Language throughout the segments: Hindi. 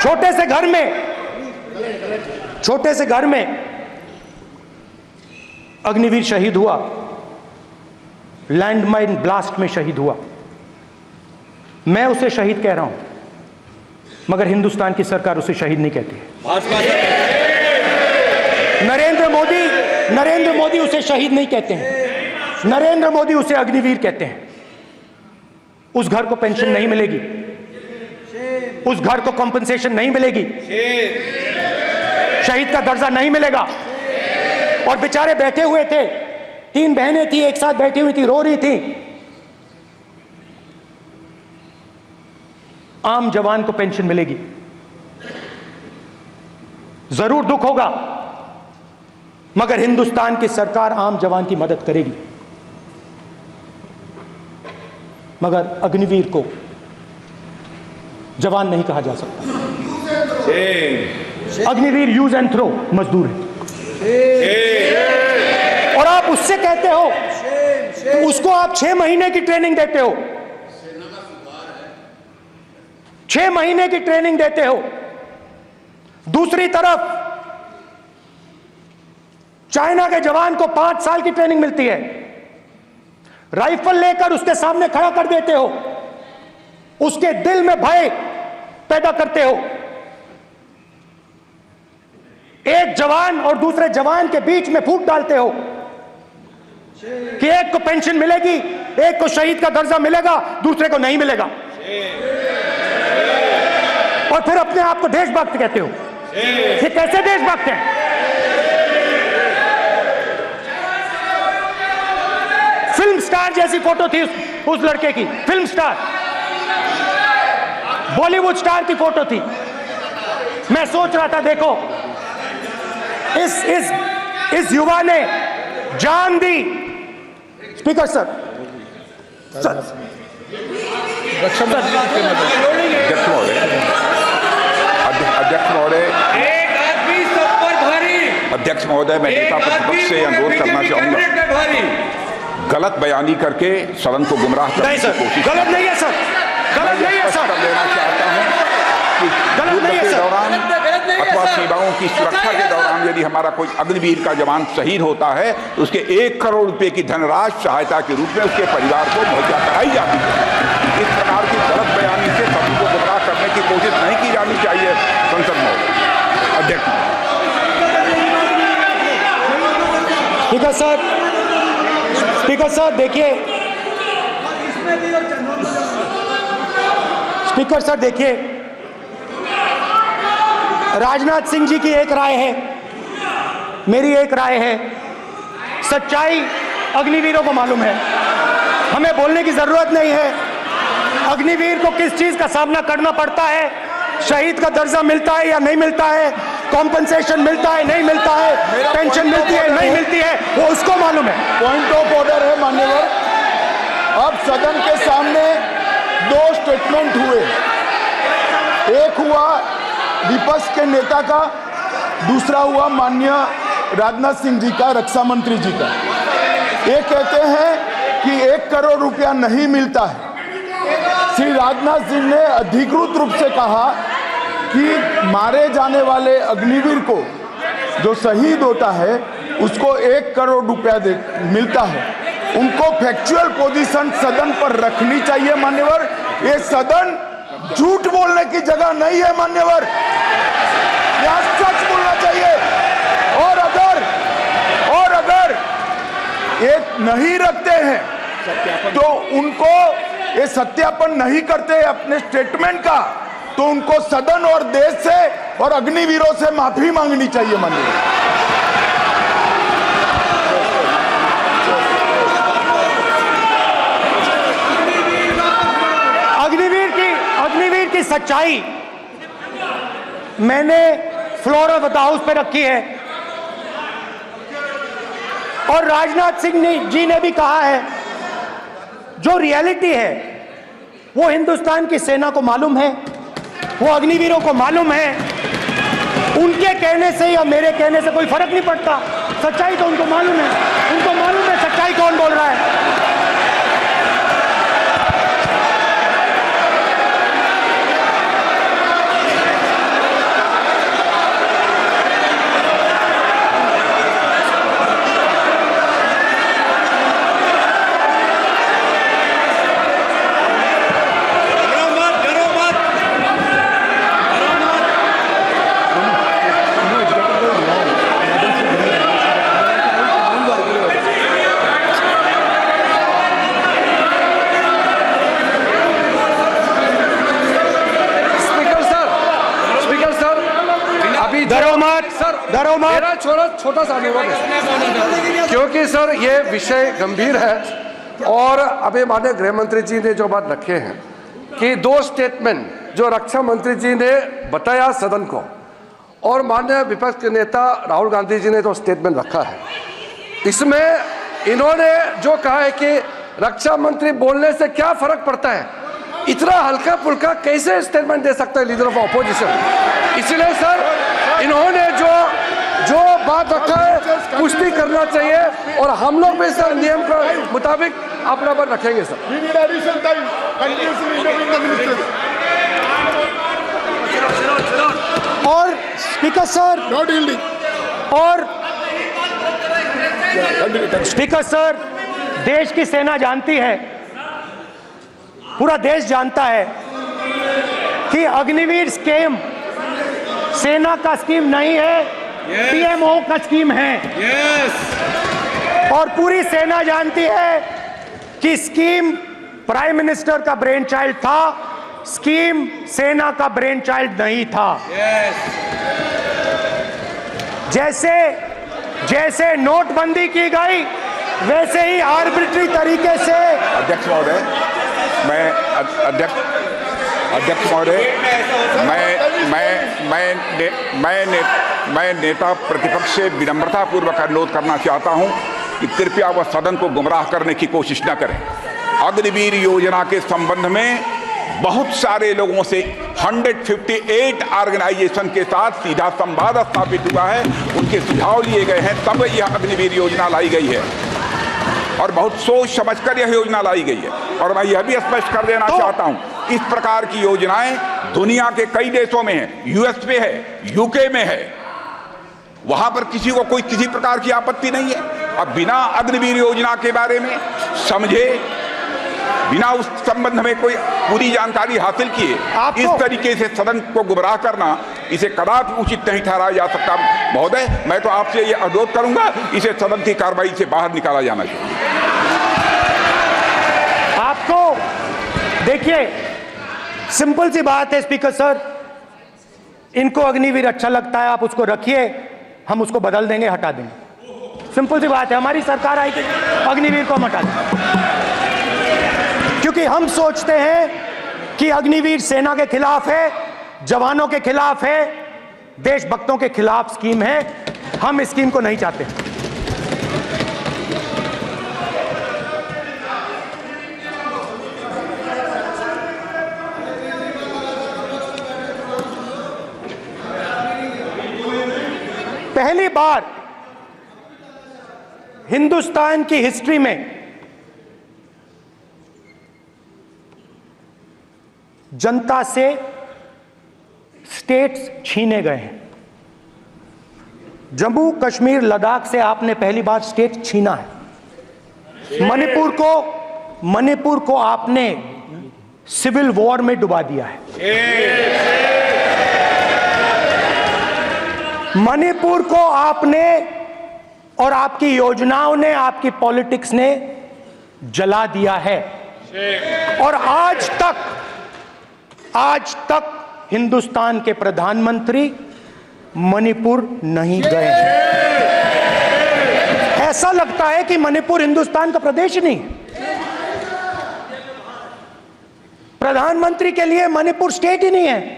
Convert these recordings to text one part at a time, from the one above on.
छोटे से घर में अग्निवीर शहीद हुआ, लैंडमाइन ब्लास्ट में शहीद हुआ। मैं उसे शहीद कह रहा हूं, मगर हिंदुस्तान की सरकार उसे शहीद नहीं कहती है। नरेंद्र मोदी उसे शहीद नहीं कहते हैं, नरेंद्र मोदी उसे अग्निवीर कहते हैं। उस घर को पेंशन नहीं मिलेगी, उस घर को कॉम्पनसेशन नहीं मिलेगी, शहीद का दर्जा नहीं मिलेगा। और बेचारे बैठे हुए थे, 3 बहनें थी, एक साथ बैठी हुई थी, रो रही थी। आम जवान को पेंशन मिलेगी, जरूर दुख होगा, मगर हिंदुस्तान की सरकार आम जवान की मदद करेगी। मगर अग्निवीर को जवान नहीं कहा जा सकता। अग्निवीर यूज एंड थ्रो मजदूर है। और आप उससे कहते हो, उसको आप 6 महीने की ट्रेनिंग देते हो, 6 महीने की ट्रेनिंग देते हो। दूसरी तरफ चाइना के जवान को 5 साल की ट्रेनिंग मिलती है, राइफल लेकर उसके सामने खड़ा कर देते हो, उसके दिल में भय पैदा करते हो। एक जवान और दूसरे जवान के बीच में फूट डालते हो कि एक को पेंशन मिलेगी, एक को शहीद का दर्जा मिलेगा, दूसरे को नहीं मिलेगा। और फिर अपने आप को देशभक्त कहते हो। ये कैसे देशभक्त हैं? फिल्म स्टार जैसी फोटो थी उस लड़के की, फिल्म स्टार, बॉलीवुड स्टार की फोटो थी। मैं सोच रहा था, देखो इस युवा ने जान दी। स्पीकर सर, अध्यक्ष महोदय, मैं नेता प्रतिपक्ष से अनुरोध करना चाहूंगा, गलत बयानी करके सदन को गुमराह करने की कोशिश। गलत नहीं है सर, गलत नहीं है सर, लेना चाहता हूं कि गलत नहीं है के सर, दौरान अथवा सीमाओं की सुरक्षा के दौरान यदि हमारा कोई अग्निवीर का जवान शहीद होता है तो उसके 1 करोड़ रुपए की धनराशि सहायता के रूप में उसके परिवार को मुहैया कराई जाती है। इस प्रकार की गलत बयानी से सभी को गुमराह करने की कोशिश नहीं की जानी चाहिए। संसद महोदय, अध्यक्ष स्पीकर सर देखिए, स्पीकर सर देखिए, राजनाथ सिंह जी की एक राय है, मेरी एक राय है। सच्चाई अग्निवीरों को मालूम है, हमें बोलने की जरूरत नहीं है। अग्निवीर को किस चीज का सामना करना पड़ता है, शहीद का दर्जा मिलता है या नहीं मिलता है, कॉम्पनसेशन मिलता है नहीं मिलता है, पेंशन मिलती है नहीं मिलती है, वो उसको मालूम है। पॉइंट ऑफ ऑर्डर है माननीय। अब सदन के सामने 2 स्टेटमेंट हुए, एक हुआ विपक्ष के नेता का, दूसरा हुआ माननीय राजनाथ सिंह जी का, रक्षा मंत्री जी का। ये कहते हैं कि 1 करोड़ रुपया नहीं मिलता है। श्री राजनाथ सिंह ने अधिकृत रूप से कहा कि मारे जाने वाले अग्निवीर को जो शहीद होता है उसको 1 करोड़ रुपया मिलता है। उनको फैक्चुअल पोजीशन सदन पर रखनी चाहिए मान्यवर। ये सदन झूठ बोलने की जगह नहीं है मान्यवर, यहाँ सच बोलना चाहिए। और अगर ये नहीं रखते हैं तो उनको ये सत्यापन नहीं करते अपने स्टेटमेंट का, तो उनको सदन और देश से और अग्निवीरों से माफी मांगनी चाहिए माननीय। अग्निवीर की सच्चाई मैंने फ्लोर ऑफ द हाउस पे रखी है, और राजनाथ सिंह जी ने भी कहा है। जो रियलिटी है वो हिंदुस्तान की सेना को मालूम है, वो अग्निवीरों को मालूम है। उनके कहने से या मेरे कहने से कोई फर्क नहीं पड़ता, सच्चाई तो उनको मालूम है, उनको मालूम है सच्चाई कौन बोल रहा है। डरो मत, सर, डरो मत। मेरा छोटा सा अनुरोध है, क्योंकि सर ये विषय गंभीर है और अभी माननीय गृह मंत्री जी ने जो बात रखे हैं कि 2 स्टेटमेंट जो रक्षा मंत्री जी ने बताया सदन को और माननीय विपक्ष के नेता राहुल गांधी जी ने जो स्टेटमेंट रखा है, इसमें इन्होंने जो कहा है कि रक्षा मंत्री बोलने से क्या फर्क पड़ता है, इतना हल्का फुल्का कैसे स्टेटमेंट दे सकता है लीडर ऑफ ऑपोजिशन। इसलिए सर इन्होंने जो बात रखा है पुष्टि करना चाहिए और हम लोग भी सर नियम के मुताबिक अपना पर रखेंगे sir. We need additional time. Continuously intervene the minister. और स्पीकर सर, Not yielding. और स्पीकर सर, देश की सेना जानती है, पूरा देश जानता है कि अग्निवीर स्कीम सेना का स्कीम नहीं है, पीएमओ का स्कीम है। और पूरी सेना जानती है कि स्कीम प्राइम मिनिस्टर का ब्रेन चाइल्ड था, स्कीम सेना का ब्रेन चाइल्ड नहीं था। जैसे नोटबंदी की गई वैसे ही आर्बिट्री तरीके से। अध्यक्ष महोदय, मैं नेता प्रतिपक्ष से विनम्रता पूर्वक अनुरोध करना चाहता हूं कि कृपया वह सदन को गुमराह करने की कोशिश न करें। अग्निवीर योजना के संबंध में बहुत सारे लोगों से 158 ऑर्गेनाइजेशन के साथ सीधा संवाद स्थापित हुआ है, उनके सुझाव लिए गए हैं, तब यह अग्निवीर योजना लाई गई है और बहुत सोच समझकर यह योजना लाई गई है। और मैं यह भी स्पष्ट कर देना चाहता हूं, इस प्रकार की योजनाएं दुनिया के कई देशों में है, यूएस में है, यूके में है, वहां पर किसी को कोई किसी प्रकार की आपत्ति नहीं है। अब बिना अग्निवीर योजना के बारे में समझे, बिना उस संबंध में कोई पूरी जानकारी हासिल किए इस तरीके से सदन को गुमराह करना, इसे कदापि उचित नहीं ठहराया जा सकता। महोदय, मैं तो आपसे ये अनुरोध करूंगा, इसे सदन की कार्रवाई से बाहर निकाला जाना चाहिए। आपको देखिए, सिंपल सी बात है स्पीकर सर, इनको अग्निवीर अच्छा लगता है, आप उसको रखिए, हम उसको बदल देंगे, हटा देंगे। सिंपल सी बात है, हमारी सरकार आएगी, अग्निवीर को हम हटा देंगे, क्योंकि हम सोचते हैं कि अग्निवीर सेना के खिलाफ है, जवानों के खिलाफ है, देशभक्तों के खिलाफ स्कीम है। हम इस स्कीम को नहीं चाहते। पहली बार हिंदुस्तान की हिस्ट्री में जनता से स्टेट्स छीने गए हैं। जम्मू कश्मीर लद्दाख से आपने पहली बार स्टेट छीना है। मणिपुर को आपने सिविल वॉर में डुबा दिया है। मणिपुर को आपने और आपकी योजनाओं ने, आपकी पॉलिटिक्स ने जला दिया है। और आज तक हिंदुस्तान के प्रधानमंत्री मणिपुर नहीं गए हैं। ऐसा लगता है कि मणिपुर हिंदुस्तान का प्रदेश ही नहीं। प्रधानमंत्री के लिए मणिपुर स्टेट ही नहीं है।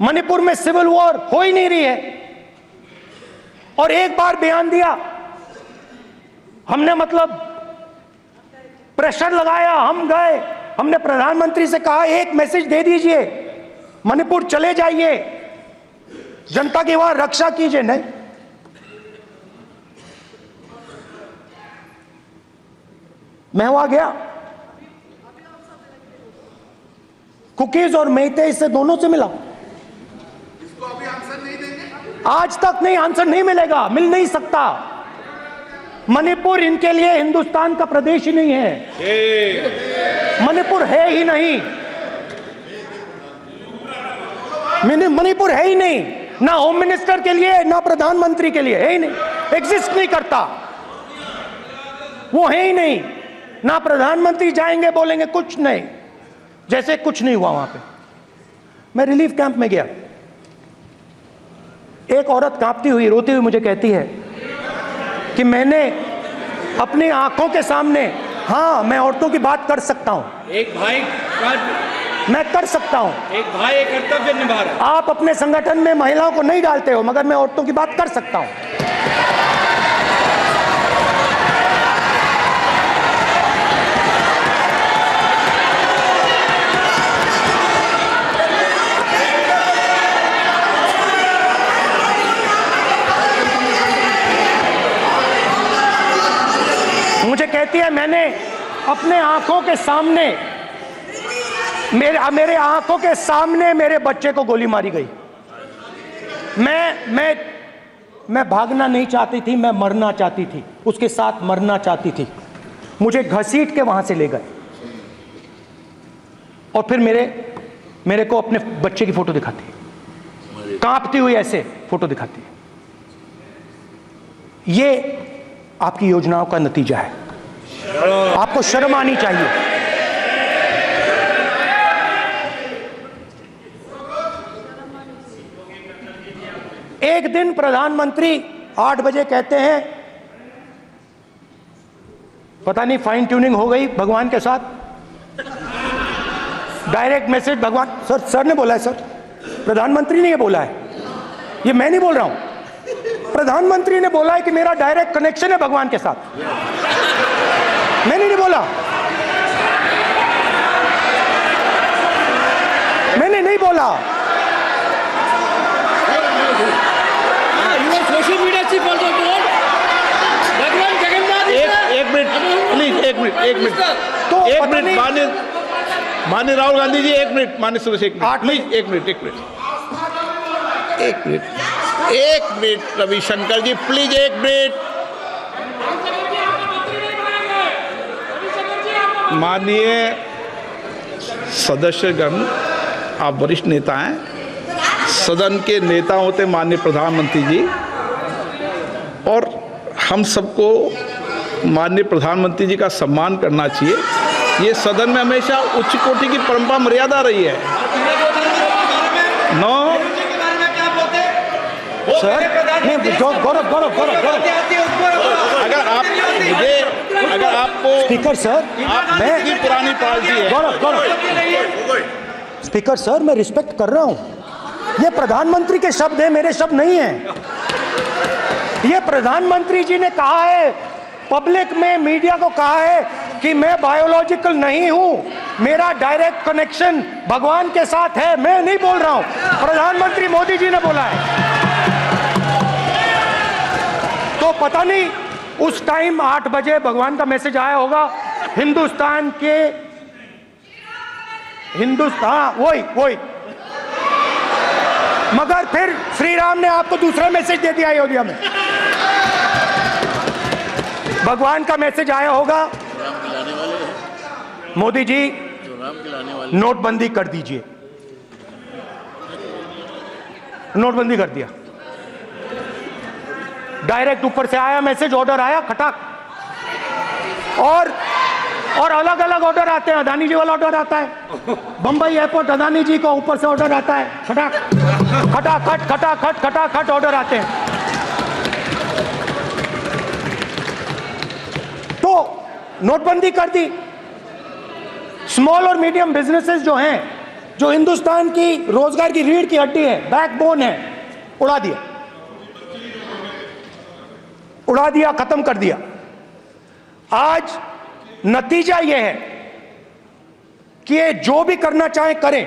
मणिपुर में सिविल वॉर हो ही नहीं रही है। और एक बार बयान दिया हमने, मतलब प्रेशर लगाया, हम गए, हमने प्रधानमंत्री से कहा एक मैसेज दे दीजिए, मणिपुर चले जाइए, जनता की वहां रक्षा कीजिए। नहीं, मैं वहां गया, कुकीज और मेहते से दोनों से मिला। इसको अभी आंसर नहीं देंगे? आज तक नहीं, आंसर नहीं मिलेगा, मिल नहीं सकता। मणिपुर इनके लिए हिंदुस्तान का प्रदेश ही नहीं है। मणिपुर है ही नहीं, मणिपुर है ही नहीं, ना होम मिनिस्टर के लिए, ना प्रधानमंत्री के लिए, है ही नहीं, एग्जिस्ट नहीं करता, वो है ही नहीं। ना प्रधानमंत्री जाएंगे बोलेंगे कुछ नहीं, जैसे कुछ नहीं हुआ। वहां पे मैं रिलीफ कैंप में गया, एक औरत कांपती हुई, रोती हुई मुझे कहती है कि मैंने अपनी आंखों के सामने, हाँ मैं औरतों की बात कर सकता हूं, एक भाई का, मैं कर सकता हूं, एक भाई एक कर्तव्य निभा रहा है। आप अपने संगठन में महिलाओं को नहीं डालते हो, मगर मैं औरतों की बात कर सकता हूं। मुझे कहती है मैंने अपने आंखों के सामने, मेरे आंखों के सामने मेरे बच्चे को गोली मारी गई। मैं भागना नहीं चाहती थी, मैं मरना चाहती थी, उसके साथ मरना चाहती थी। मुझे घसीट के वहां से ले गए और फिर मेरे को अपने बच्चे की फोटो दिखाती है, कांपती हुई ऐसे फोटो दिखाती है। ये आपकी योजनाओं का नतीजा है। आपको शर्म आनी चाहिए। एक दिन प्रधानमंत्री 8 बजे कहते हैं, पता नहीं फाइन ट्यूनिंग हो गई भगवान के साथ, डायरेक्ट मैसेज भगवान, सर ने बोला है, सर प्रधानमंत्री ने ये बोला है, ये मैं नहीं बोल रहा हूं, प्रधानमंत्री ने बोला है कि मेरा डायरेक्ट कनेक्शन है भगवान के साथ। मैंने नहीं बोला, मैंने नहीं बोला। Social media chief also told भगवान जगन्नाथ। एक मिनट प्लीज, एक मिनट तो एक पता मिनट नहीं- माननीय राहुल गांधी जी, एक मिनट, माननीय सुरेश, एक मिनट प्लीज, एक मिनट रविशंकर जी प्लीज, एक मिनट। माननीय सदस्यगण, आप वरिष्ठ नेता हैं, सदन के नेता होते माननीय प्रधानमंत्री जी, और हम सबको माननीय प्रधानमंत्री जी का सम्मान करना चाहिए। ये सदन में हमेशा उच्च कोटि की परंपरा मर्यादा रही है। नो सर नहीं, गौरव अगर आपको स्पीकर सर, मैं इतनी पुरानी पार्टी है, गौरव स्पीकर सर, मैं रिस्पेक्ट कर रहा हूं। ये प्रधानमंत्री के शब्द हैं, मेरे शब्द नहीं हैं। ये प्रधानमंत्री जी ने कहा है, पब्लिक में मीडिया को कहा है कि मैं बायोलॉजिकल नहीं हूं, मेरा डायरेक्ट कनेक्शन भगवान के साथ है। मैं नहीं बोल रहा हूं, प्रधानमंत्री मोदी जी ने बोला है। तो पता नहीं उस टाइम 8 बजे भगवान का मैसेज आया होगा हिंदुस्तान, वही मगर फिर श्री राम ने आपको दूसरा मैसेज दे दिया अयोध्या में। भगवान का मैसेज आया होगा, मोदी जी नोटबंदी कर दीजिए। नोटबंदी कर दिया, डायरेक्ट ऊपर से आया मैसेज, ऑर्डर आया खटाक। और अलग अलग ऑर्डर आते हैं। अदानी जी वाला ऑर्डर आता है, बंबई एयरपोर्ट अदानी जी को ऊपर से ऑर्डर आता है, खटाखट ऑर्डर आते हैं। तो नोटबंदी कर दी। स्मॉल और मीडियम बिजनेसेस जो हैं, जो हिंदुस्तान की रोजगार की रीढ़ की हड्डी है, बैकबोन है, उड़ा दिया, खत्म कर दिया। आज नतीजा यह है कि ये जो भी करना चाहे करें,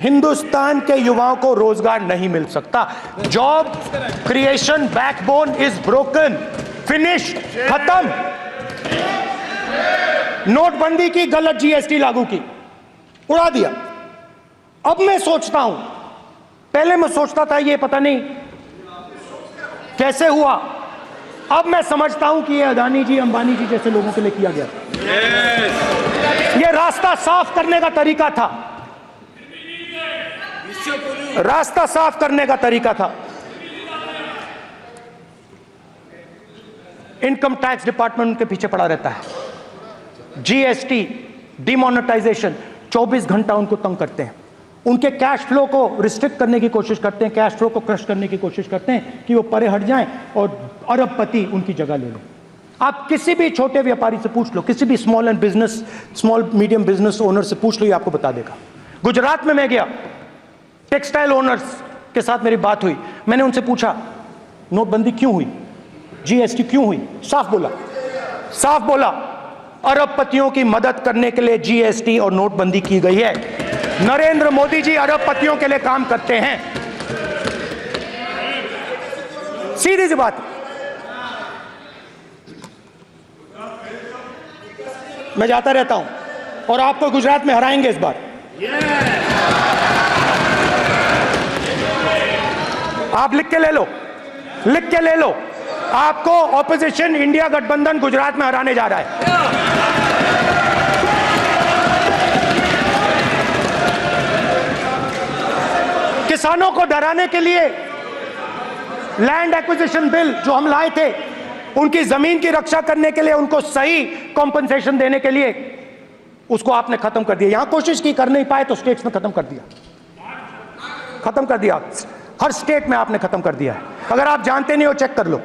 हिंदुस्तान के युवाओं को रोजगार नहीं मिल सकता। Job creation backbone is broken, finish, खत्म। नोटबंदी की, गलत जीएसटी लागू की, उड़ा दिया। अब मैं सोचता हूं, पहले मैं सोचता था ये पता नहीं कैसे हुआ, अब मैं समझता हूं कि ये अदानी जी, अंबानी जी जैसे लोगों के लिए किया गया। ये रास्ता साफ करने का तरीका था, रास्ता साफ करने का तरीका था। इनकम टैक्स डिपार्टमेंट उनके पीछे पड़ा रहता है। जीएसटी, डिमोनेटाइजेशन, 24 घंटा उनको तंग करते हैं। उनके कैश फ्लो को रिस्ट्रिक्ट करने की कोशिश करते हैं, कैश फ्लो को क्रश करने की कोशिश करते हैं कि वो परे हट जाएं और अरबपति उनकी जगह ले लें। आप किसी भी छोटे व्यापारी से पूछ लो, किसी भी स्मॉल मीडियम बिजनेस ओनर से पूछ लो, ये आपको बता देगा। गुजरात में मैं गया, टेक्सटाइल ओनर्स के साथ मेरी बात हुई, मैंने उनसे पूछा नोटबंदी क्यों हुई, जीएसटी क्यों हुई? साफ बोला अरबपतियों की मदद करने के लिए जीएसटी और नोटबंदी की गई है। नरेंद्र मोदी जी अरबपतियों के लिए काम करते हैं, सीधी सी बात। मैं जाता रहता हूं और आपको गुजरात में हराएंगे इस बार। आप लिख के ले लो, आपको ऑपोजिशन इंडिया गठबंधन गुजरात में हराने जा रहा है। किसानों को डराने के लिए लैंड एक्विजिशन बिल जो हम लाए थे, उनकी जमीन की रक्षा करने के लिए, उनको सही कॉम्पनसेशन देने के लिए, उसको आपने खत्म कर दिया। यहां कोशिश की, कर नहीं पाए तो स्टेट्स में खत्म कर दिया। हर स्टेट में आपने खत्म कर दिया है। अगर आप जानते नहीं हो चेक कर लो,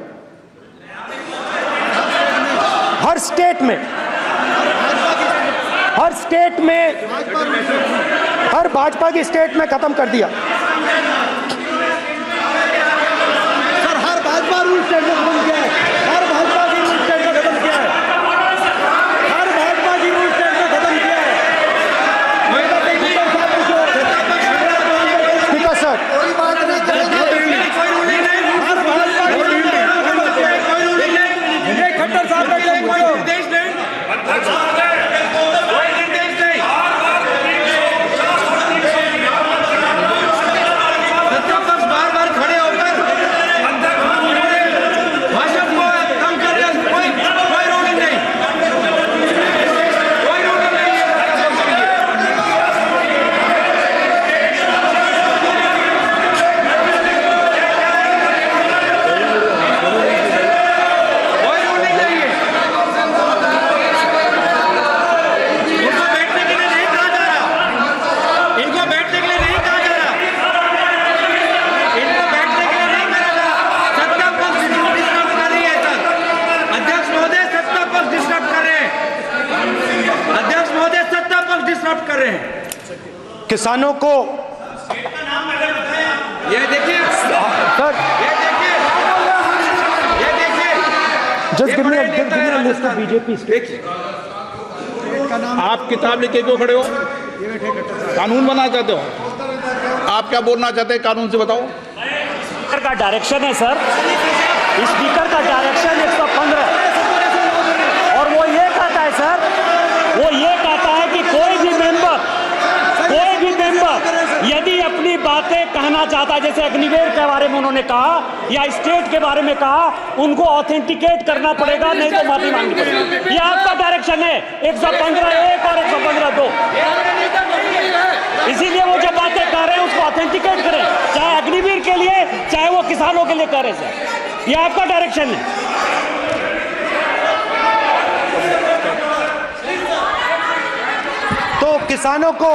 हर स्टेट में, हर भाजपा की स्टेट में खत्म कर दिया। सर हर भाजपा रूल स्टेट में खत्म किया है, हर भाजपा की रूल स्टेट में खत्म किया है, हर भाजपा की रूल स्टेट में खत्म किया है। स्पीकर सर, कोई बात नहीं, कोई रूल नहीं, हर भाजपा की रूल स्टेट में खत्म किया है, कोई रूल नहीं। ये खट्टर साहब का कोई निर्देश नहीं, किसानों को ये देखिए sir, just give me a list of BJP states. आप किताब लेके क्यों खड़े हो? कानून बनाना चाहते हो? आप क्या बोलना चाहते हैं, कानून से बताओ। स्पीकर का डायरेक्शन है सर, स्पीकर का डायरेक्शन 115, और वो ये कहता है सर, कि कोई भी मेंबर यदि अपनी बातें कहना चाहता है, जैसे अग्निवीर के बारे में उन्होंने कहा या स्टेट के बारे में कहा, उनको ऑथेंटिकेट करना पड़ेगा, नहीं तो माफी मांगनी पड़ेगी। ये आपका डायरेक्शन है, 115(1) और 115(2). इसीलिए वो जो बातें कर रहे हैं उसको ऑथेंटिकेट करें, चाहे अग्निवीर के लिए, चाहे वो किसानों के लिए कर रहे हैं सर। ये आपका डायरेक्शन है। तो किसानों को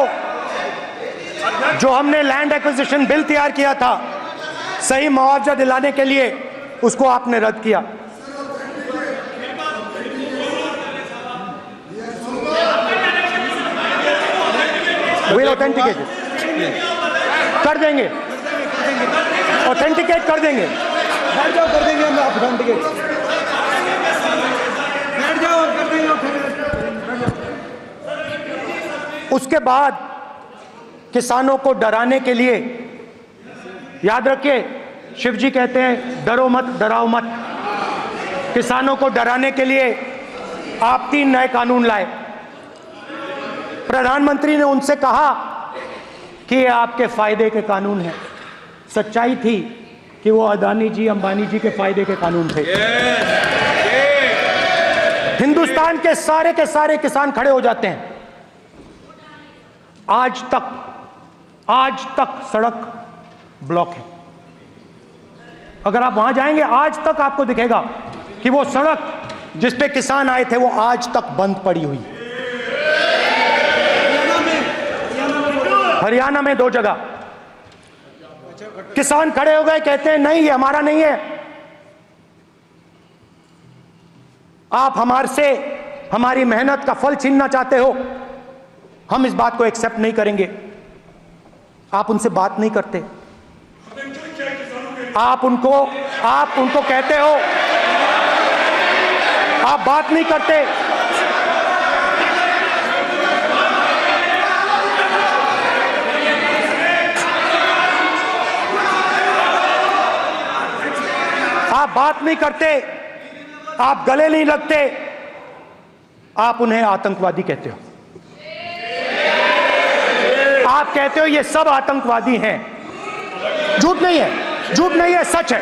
जो हमने लैंड एक्विजिशन बिल तैयार किया था, सही मुआवजा दिलाने के लिए, उसको आपने रद्द किया। विल ऑथेंटिकेट कर देंगे, ऑथेंटिकेट कर देंगे, बैठ जाओ, कर देंगे हम ऑथेंटिकेट, बैठ जाओ और कर देंगे ऑथेंटिकेट। उसके बाद किसानों को डराने के लिए, याद रखिए, शिव जी कहते हैं डरो मत, डराओ मत। किसानों को डराने के लिए आप 3 नए कानून लाए। प्रधानमंत्री ने उनसे कहा कि ये आपके फायदे के कानून हैं। सच्चाई थी कि वो अदानी जी, अंबानी जी के फायदे के कानून थे। हिंदुस्तान के सारे किसान खड़े हो जाते हैं। आज तक सड़क ब्लॉक है। अगर आप वहां जाएंगे, आज तक आपको दिखेगा कि वो सड़क जिस पे किसान आए थे, वो आज तक बंद पड़ी हुई। हरियाणा में 2 जगह किसान खड़े हो गए, कहते हैं नहीं ये हमारा नहीं है। आप हमारे से हमारी मेहनत का फल छीनना चाहते हो, हम इस बात को एक्सेप्ट नहीं करेंगे। आप उनसे बात नहीं करते, आप उनको कहते हो, आप बात नहीं करते। आप बात नहीं करते, आप गले नहीं लगते, आप उन्हें आतंकवादी कहते हो। आप कहते हो ये सब आतंकवादी हैं। झूठ नहीं है, झूठ नहीं है, सच है,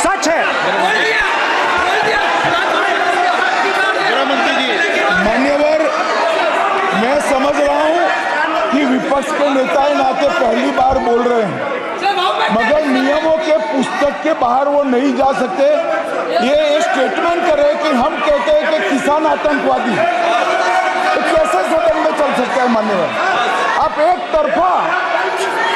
सच है। मान्यवर, मैं समझ रहा हूं कि विपक्ष के नेता नाते पहली बार बोल रहे हैं, मगर नियमों के पुस्तक के बाहर वो नहीं जा सकते। ये स्टेटमेंट करे कि हम कहते हैं कि किसान आतंकवादी, तो कैसे सदन में चल सकता है मान्यवर? आप एक तरफा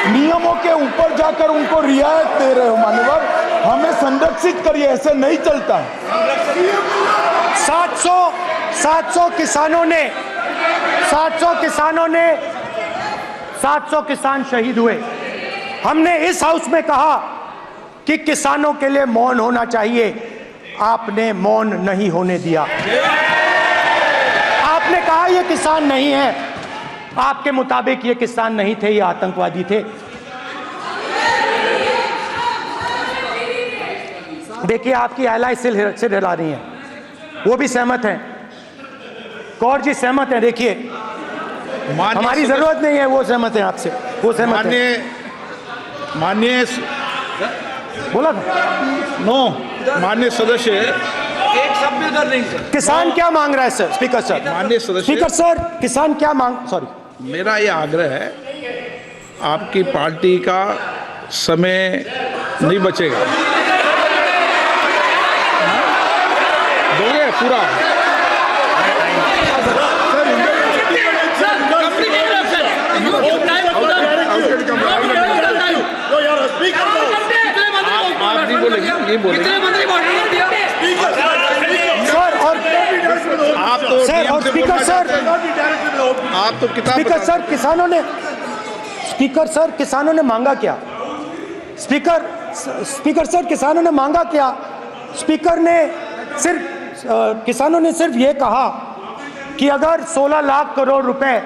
नियमों के ऊपर जाकर उनको रियायत दे रहे हो मान्यवर, हमें संरक्षित करिए, ऐसे नहीं चलता है। 700 किसान शहीद हुए। हमने इस हाउस में कहा कि किसानों के लिए मौन होना चाहिए, आपने मौन नहीं होने दिया। आपने कहा ये किसान नहीं है, आपके मुताबिक ये किसान नहीं थे, ये आतंकवादी थे। देखिए आपकी एलाई सिर हिला रही है, वो भी सहमत हैं, कौर जी सहमत हैं। देखिए हमारी जरूरत नहीं है, वो सहमत हैं आपसे, वो सहमत हैं। माननीय बोला था माननीय सदस्य, एक शब्द कर नहीं सर। किसान क्या मांग रहा है सर? स्पीकर सर, माननीय सदस्य, स्पीकर सर, किसान क्या मांग, सॉरी, मेरा ये आग्रह है, आपकी पार्टी का समय नहीं बचेगा, दोगे पूरा? आप नहीं बोलेंगे, ये बोलेंगे सर। और आप तो सर, और स्पीकर सर, आप तो किताब स्पीकर सर, किसानों ने मांगा क्या? स्पीकर सर, किसानों ने मांगा क्या? किसानों ने सिर्फ ये कहा कि अगर 16 लाख करोड़ रुपए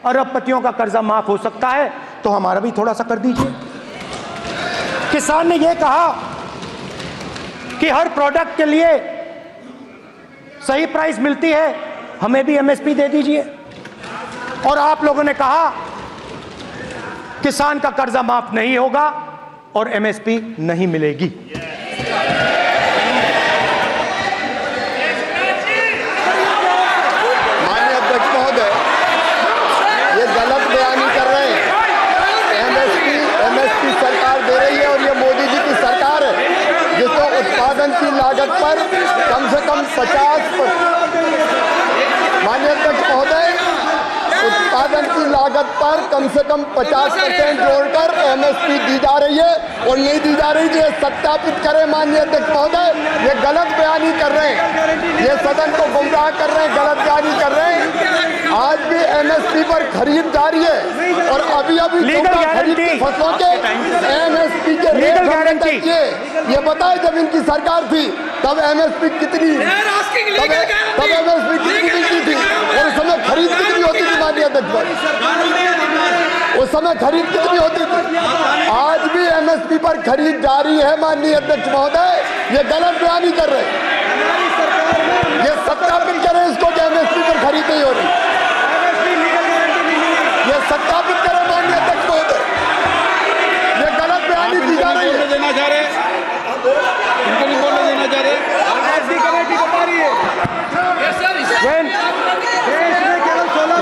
अरबपतियों का कर्जा माफ हो सकता है तो हमारा भी थोड़ा सा कर दीजिए। किसान ने यह कहा कि हर प्रोडक्ट के लिए सही प्राइस मिलती है, हमें भी एमएसपी दे दीजिए। और आप लोगों ने कहा किसान का कर्जा माफ नहीं होगा और एमएसपी नहीं मिलेगी। माननीय अध्यक्ष महोदय, ये गलत बयानी कर रहे हैं। एमएसपी सरकार दे रही है और ये मोदी जी की सरकार है जिसको उत्पादन की लागत पर कम से कम 50%, माननीय अध्यक्ष महोदय, उत्पादन की लागत पर कम से कम 50% जोड़कर एमएसपी दी जा रही है और नहीं दी जा रही है, सत्यापित करें माननीय अध्यक्ष महोदय। ये गलत बयानी कर रहे हैं, ये सदन को गुमराह कर रहे हैं, गलत बयानी कर रहे हैं। आज भी एमएसपी पर खरीद जारी है और अभी खरीद की फसलों के एमएसपी के रेट हमने तय किए। ये बताए जब इनकी सरकार थी तब एमएसपी कितनी मिलती थी और उस समय खरीद कितनी होती थी माननीय अध्यक्ष, उस समय खरीद कितनी होती थी? आज भी एमएसपी पर खरीद जारी है माननीय अध्यक्ष महोदय, ये गलत बयानी कर रहे हैं। ये सत्यापित करें इसको कि एमएसपी पर खरीद नहीं हो रही, ये सत्यापित करें माननीय अध्यक्ष महोदय, ये गलत बयानी दी जा रही है। देना चाह रहे, इनको नहीं बोलने देना चाह रहे।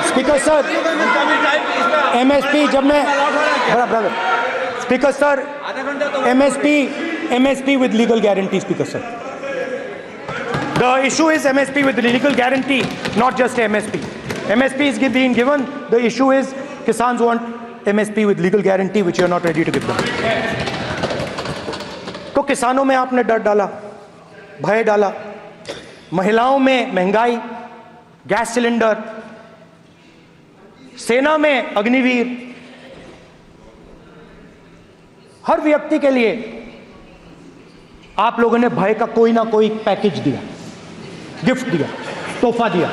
स्पीकर सर, एमएसपी जब मैं speaker sir, MSP with legal guarantee, speaker sir, the issue is MSP with legal guarantee, not just MSP. MSP is being given, the issue is Kisans want MSP with legal guarantee which you are not ready to give them. तो किसानों में आपने डर डाला, भय डाला, महिलाओं में महंगाई, गैस सिलेंडर, सेना में अग्निवीर, हर व्यक्ति के लिए आप लोगों ने भय का कोई ना कोई पैकेज दिया, गिफ्ट दिया, तोहफा दिया।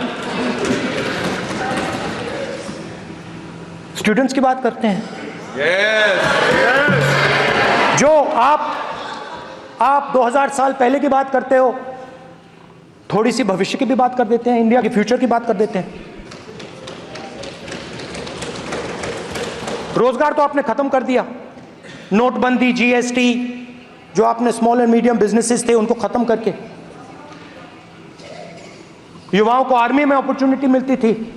स्टूडेंट्स की बात करते हैं। जो आप 2000 साल पहले की बात करते हो, थोड़ी सी भविष्य की भी बात कर देते हैं, इंडिया के फ्यूचर की बात कर देते हैं। रोजगार तो आपने खत्म कर दिया, नोटबंदी, GST, जो आपने स्मॉल एंड मीडियम बिजनेसेस थे उनको खत्म करके, युवाओं को आर्मी में अपॉर्चुनिटी मिलती थी,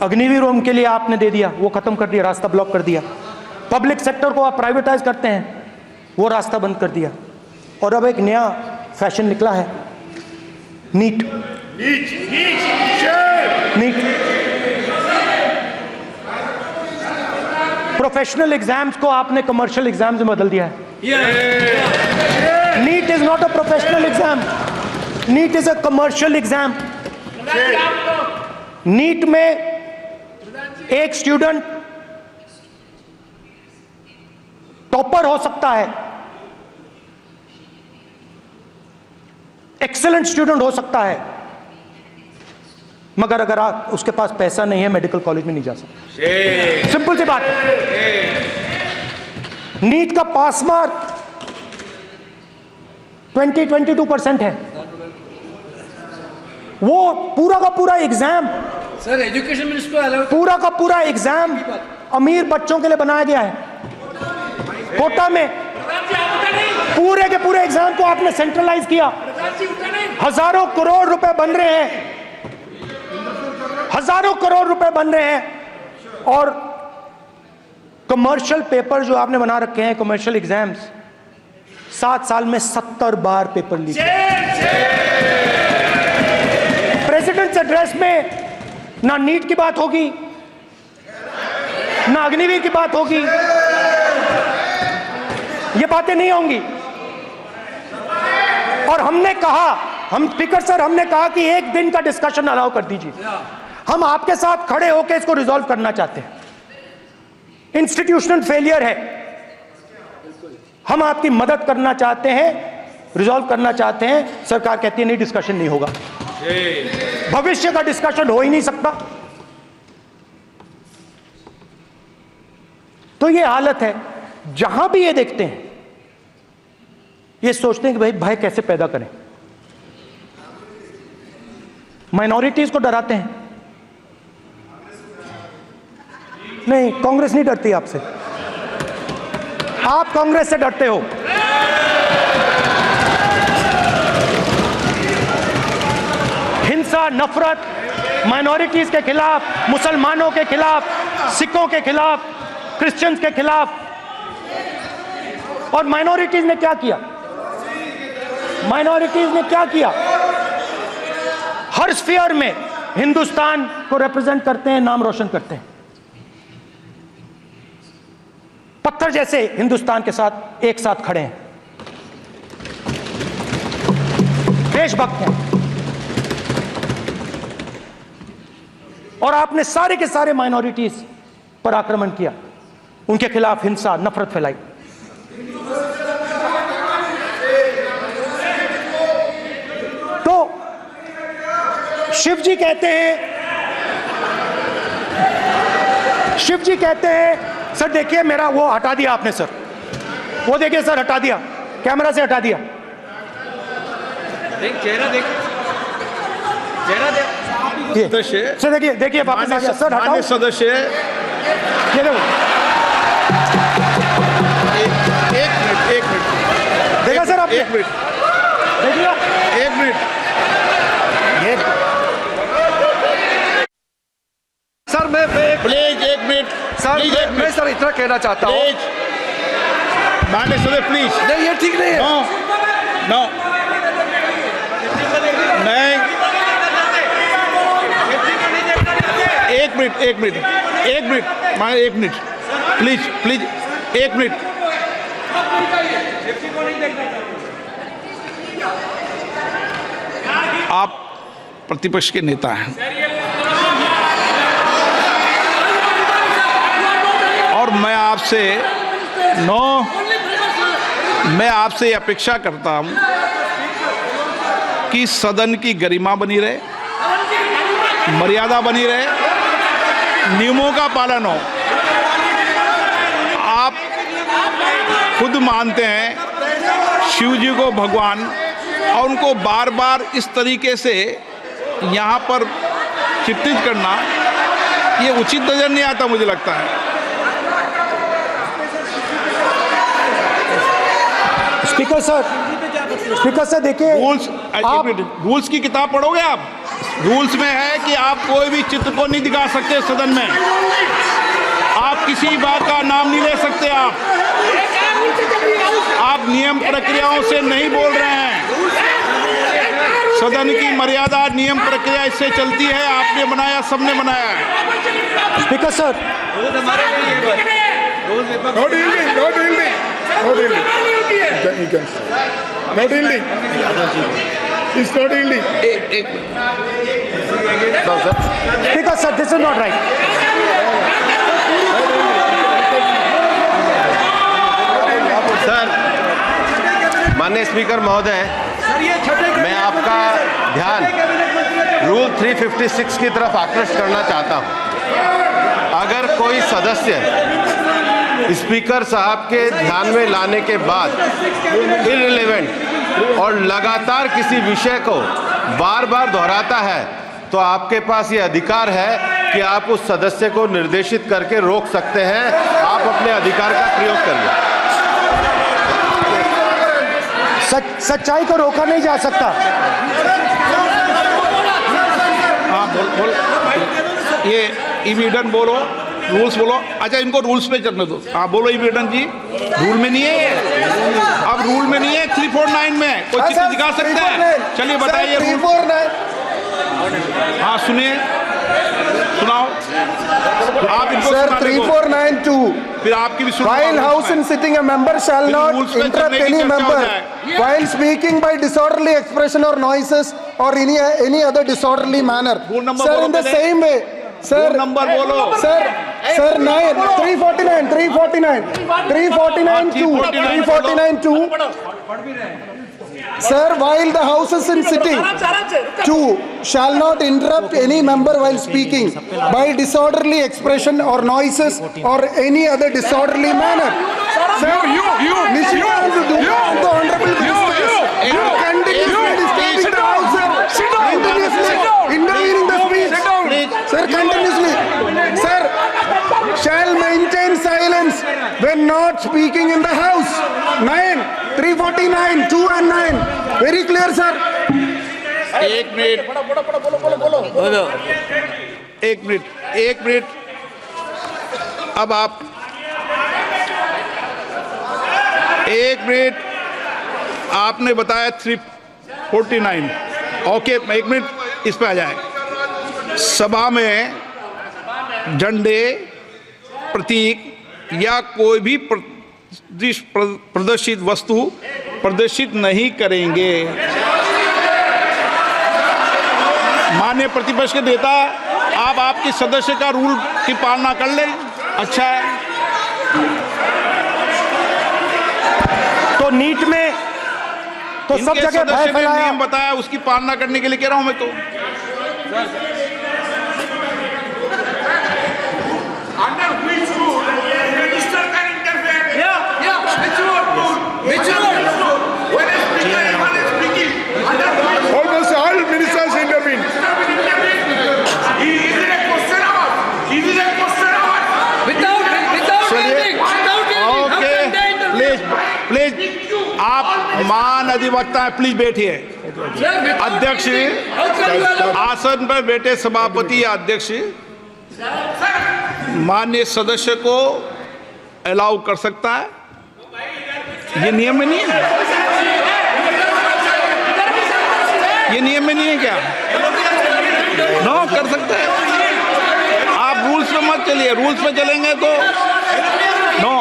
अग्निवीर उनके लिए आपने दे दिया, वो खत्म कर दिया, रास्ता ब्लॉक कर दिया। पब्लिक सेक्टर को आप प्राइवेटाइज करते हैं, वो रास्ता बंद कर दिया। और अब एक नया फैशन निकला है, नीट। प्रोफेशनल एग्जाम्स को आपने कमर्शियल एग्जाम्स में बदल दिया है। NEET is not a professional exam, NEET is a commercial exam. NEET में एक स्टूडेंट टॉपर हो सकता है, एक्सीलेंट स्टूडेंट हो सकता है, मगर अगर आप उसके पास पैसा नहीं है, मेडिकल कॉलेज में नहीं जा सकता। सिंपल सी बात। नीट का पास मार्क 22% है। वो पूरा का पूरा एग्जाम, सर एजुकेशन मिनिस्टर को अलाउ, पूरा का पूरा एग्जाम अमीर बच्चों के लिए बनाया गया है। कोटा में पूरे के पूरे एग्जाम को आपने सेंट्रलाइज किया। हजारों करोड़ रुपए बन रहे हैं, हजारों करोड़ रुपए बन रहे हैं। और कमर्शियल पेपर जो आपने बना रखे हैं, कमर्शियल एग्जाम्स, 7 साल में 70 बार पेपर लीक। प्रेसिडेंट्स एड्रेस में ना नीट की बात होगी, ना अग्निवीर की बात होगी, ये बातें नहीं होंगी। और हमने कहा, हम स्पीकर सर, हमने कहा कि एक दिन का डिस्कशन अलाउ कर दीजिए। हम आपके साथ खड़े होकर इसको रिजॉल्व करना चाहते हैं। इंस्टीट्यूशनल फेलियर है, हम आपकी मदद करना चाहते हैं, रिजॉल्व करना चाहते हैं। सरकार कहती है नहीं, डिस्कशन नहीं होगा, भविष्य का डिस्कशन हो ही नहीं सकता। तो ये हालत है। जहां भी ये देखते हैं, ये सोचते हैं कि भाई भय कैसे पैदा करें, माइनॉरिटीज को डराते हैं। नहीं, कांग्रेस नहीं डरती आपसे, आप कांग्रेस से डरते हो। हिंसा, नफरत माइनॉरिटीज के खिलाफ, मुसलमानों के खिलाफ, सिखों के खिलाफ, क्रिश्चियंस के खिलाफ। और माइनॉरिटीज ने क्या किया? माइनॉरिटीज ने क्या किया? हर स्फीयर में हिंदुस्तान को रिप्रेजेंट करते हैं, नाम रोशन करते हैं। पत्थर जैसे हिंदुस्तान के साथ एक साथ खड़े हैं, देशभक्त हैं। और आपने सारे के सारे माइनॉरिटीज पर आक्रमण किया, उनके खिलाफ हिंसा, नफरत फैलाई। तो शिव जी कहते हैं, सर देखिए मेरा वो हटा दिया आपने सर, वो देखिए सर हटा दिया, कैमरा से हटा दिया। देख चेहरा, देख चेहरा, देख सदस्य, सर देखिए वापस आ गया सर, हटाओ। माननीय सदस्य, ये देखो, एक मिनट देखा सर आपने? एक मिनट, देखिए, एक मिनट। ये सर मैं प्लीज एक मिनट सर प्लीज, एक मैं मिनट सर इतना कहना चाहता हूँ। प्लीज, माननीय सदस्य प्लीज। नहीं, ये ठीक नहीं है। नो नो, नहीं, एक मिनट माननीय, एक मिनट। प्लीज प्लीज, एक मिनट। आप प्रतिपक्ष के नेता हैं और मैं आपसे अपेक्षा करता हूं कि सदन की गरिमा बनी रहे, मर्यादा बनी रहे, नियमों का पालन हो। आप खुद मानते हैं शिव जी को भगवान, और उनको बार बार इस तरीके से यहाँ पर चित्रित करना ये उचित नजर नहीं आता, मुझे लगता है। स्पीकर सर देखिए, रूल्स की किताब पढ़ोगे आप? रूल्स में है कि आप कोई भी चित्र को नहीं दिखा सकते सदन में, आप किसी बात का नाम नहीं ले सकते, आप नियम प्रक्रियाओं से नहीं बोल रहे हैं। सदन की मर्यादा, नियम प्रक्रिया इससे चलती है, आपने बनाया, सबने बनाया है। Speaker sir, speaker sir, this is not right. Sir, माननीय स्पीकर महोदय, मैं आपका ध्यान रूल 356 की तरफ आकृष्ट करना चाहता हूं। अगर कोई सदस्य स्पीकर साहब के ध्यान में लाने के बाद इररिलेवेंट और लगातार किसी विषय को बार बार दोहराता है, तो आपके पास ये अधिकार है कि आप उस सदस्य को निर्देशित करके रोक सकते हैं। आप अपने अधिकार का प्रयोग करिए। सच्चाई को रोका नहीं जा सकता। हाँ, बोल। ये इविडेंट बोलो, रूल्स बोलो। अच्छा, इनको रूल्स पे चलने दो। हाँ, बोलो इविडेंट जी, रूल में नहीं है ये। अब रूल में नहीं है, 349 में कोई चित्र दिखा सकता है? चलिए बताइए। 349 हाँ, सुनिए, सुनाओ आप इनको। सर, 3492 फिर आपकी भी सुनो। While house and sitting, a member shall not interrupt any member while speaking by disorderly expression or noises or any other disorderly manner. Sir, in the same way, sir. Number बोलो। Sir, 349 2. Sir, while the house is in sitting, 2 shall not interrupt any member while speaking by disorderly expression or noises or any other disorderly manner. Sir, the honorable continuously disturbing the house, sir. Continuously intervening the speech. Sir, continuously. Sir, shall maintain silence when not speaking in the house. 9, 349, 2 and 9. Very clear, sir. एक मिनट। अब आप एक मिनट, आपने बताया 349। ओके, एक मिनट, इस पे आ जाए। सभा में झंडे, प्रतीक या कोई भी प्रदर्शित वस्तु प्रदर्शित नहीं करेंगे। माननीय प्रतिपक्ष के नेता, आप आपके सदस्य का रूल की पालना कर लें, अच्छा है। तो नीट में तो सब जगह भय फैलाया। नियम बताया, उसकी पालना करने के लिए कह रहा हूं मैं। तो Under which rule minister can interfere? Which rule? When a speaker is speaking, under which Almost all ministers intervene. is it a question hour? Is it a question hour? Without ending. Okay, please आप मान अधिवक्ता है, प्लीज बैठिए। अध्यक्ष, आसन पर बैठे सभापति या अध्यक्ष माननीय सदस्य को अलाउ कर सकता है, ये नियम में नहीं है। ये नियम में नहीं है क्या? नो, कर सकते हैं आप। रूल्स पे मत चलिए, रूल्स पे चलेंगे तो नो,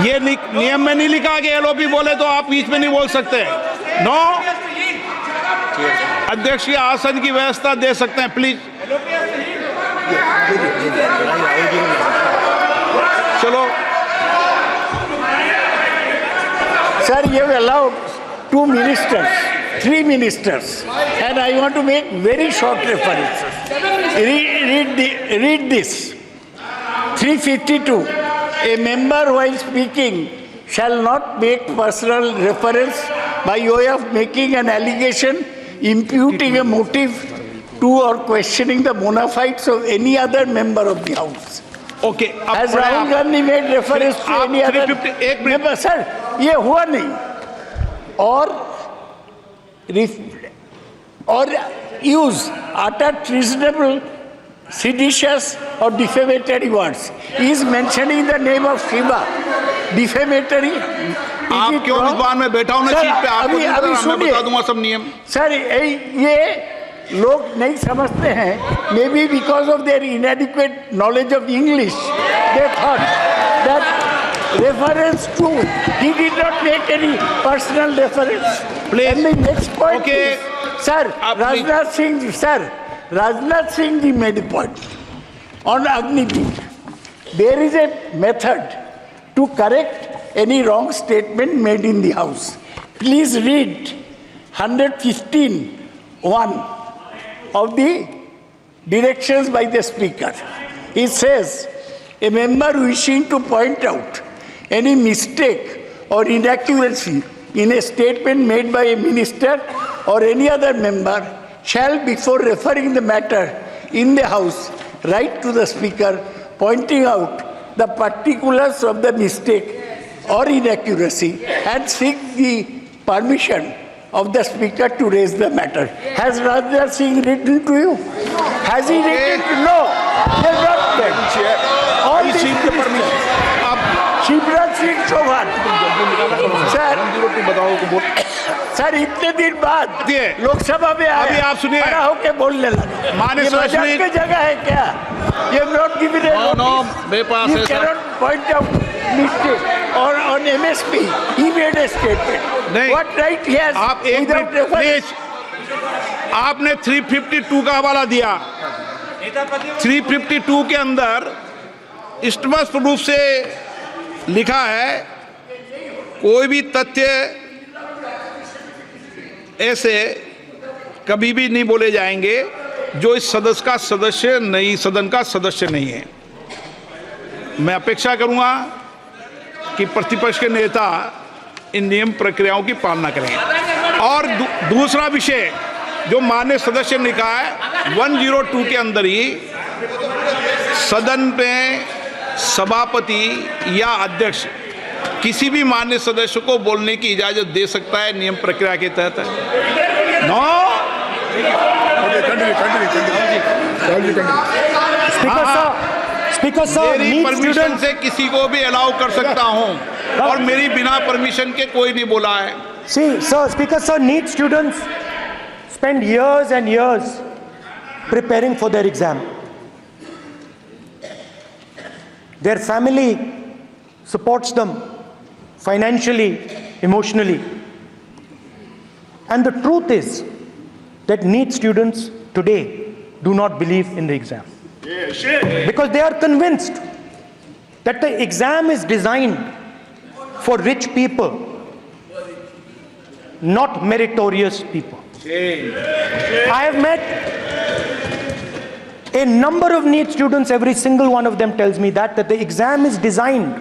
ये नियम में नहीं लिखा कि एलओपी बोले तो आप बीच में नहीं बोल सकते। नो, अध्यक्ष के आसन की व्यवस्था दे सकते हैं प्लीज। चलो Sir, you have allowed 2 ministers, 3 ministers, and I want to make very short references. Read this. 352. A member while speaking shall not make personal reference by way of making an allegation, imputing a motive to or questioning the bona fides of any other member of the House. Okay, Has Rahul Gandhi made reference to आप any other 351 minute member? Sir, ये हुआ नहीं। और use utter treasonable, seditious or defamatory words. He is mentioning the name of Shiva. Defamatory. आप क्यों विद्वान में बैठा हूं ना सीट पे, आपको नहीं पता, मैं बता दूंगा सब नियम। सर, ये लोग नहीं समझते हैं, maybe because of their inadequate knowledge of English, they thought that reference to, he did not make any personal reference. Please, next point, sir, Rajnath Singh ji made a point on Agniveer. There is a method to correct any wrong statement made in the House. Please read 115(1) of the directions by the Speaker. It says, a member wishing to point out any mistake or inaccuracy in a statement made by a minister or any other member shall, before referring the matter in the House, write to the Speaker pointing out the particulars of the mistake or inaccuracy and seek the permission of the Speaker to raise the matter. Has Rajnath Singh written to you? Has he written to you? No. They have not read. All these ministers. Shivraj Singh Chouhan, sir इतने दिन बाद लोकसभा में अभी आप सुनिए, खड़ा होके बोलने लगा। माननीय मजाक की जगह है क्या? ये नॉट गिवन ए नोटिस, मेरे पास you can not point out mistake और on MSP he made a statement. नहीं, व्हाट राइट ही हैज? आप एक मिनट प्लीज, आपने 352 का हवाला दिया। 352 के अंदर स्पष्ट रूप से लिखा है, कोई भी तथ्य ऐसे कभी भी नहीं बोले जाएंगे जो इस सदस्य का सदस्य नहीं, सदन का सदस्य नहीं है। मैं अपेक्षा करूंगा कि प्रतिपक्ष के नेता इन नियम प्रक्रियाओं की पालना करें। और दूसरा विषय जो माननीय सदस्य ने कहा है, 102 के अंदर ही सदन में सभापति या अध्यक्ष किसी भी माननीय सदस्य को बोलने की इजाजत दे सकता है, नियम प्रक्रिया के तहत। नो, स्पीकर साहब, मेरी परमिशन से किसी को भी अलाउ कर सकता हूं और मेरी बिना परमिशन के कोई नहीं बोला है। See, sir, Speaker sir, NEET students spend years and years preparing for their exam. Their family supports them financially, emotionally. And the truth is that NEET students today do not believe in the exam. Because they are convinced that the exam is designed for rich people, not meritorious people. I have met a number of NEET students, every single one of them tells me that the exam is designed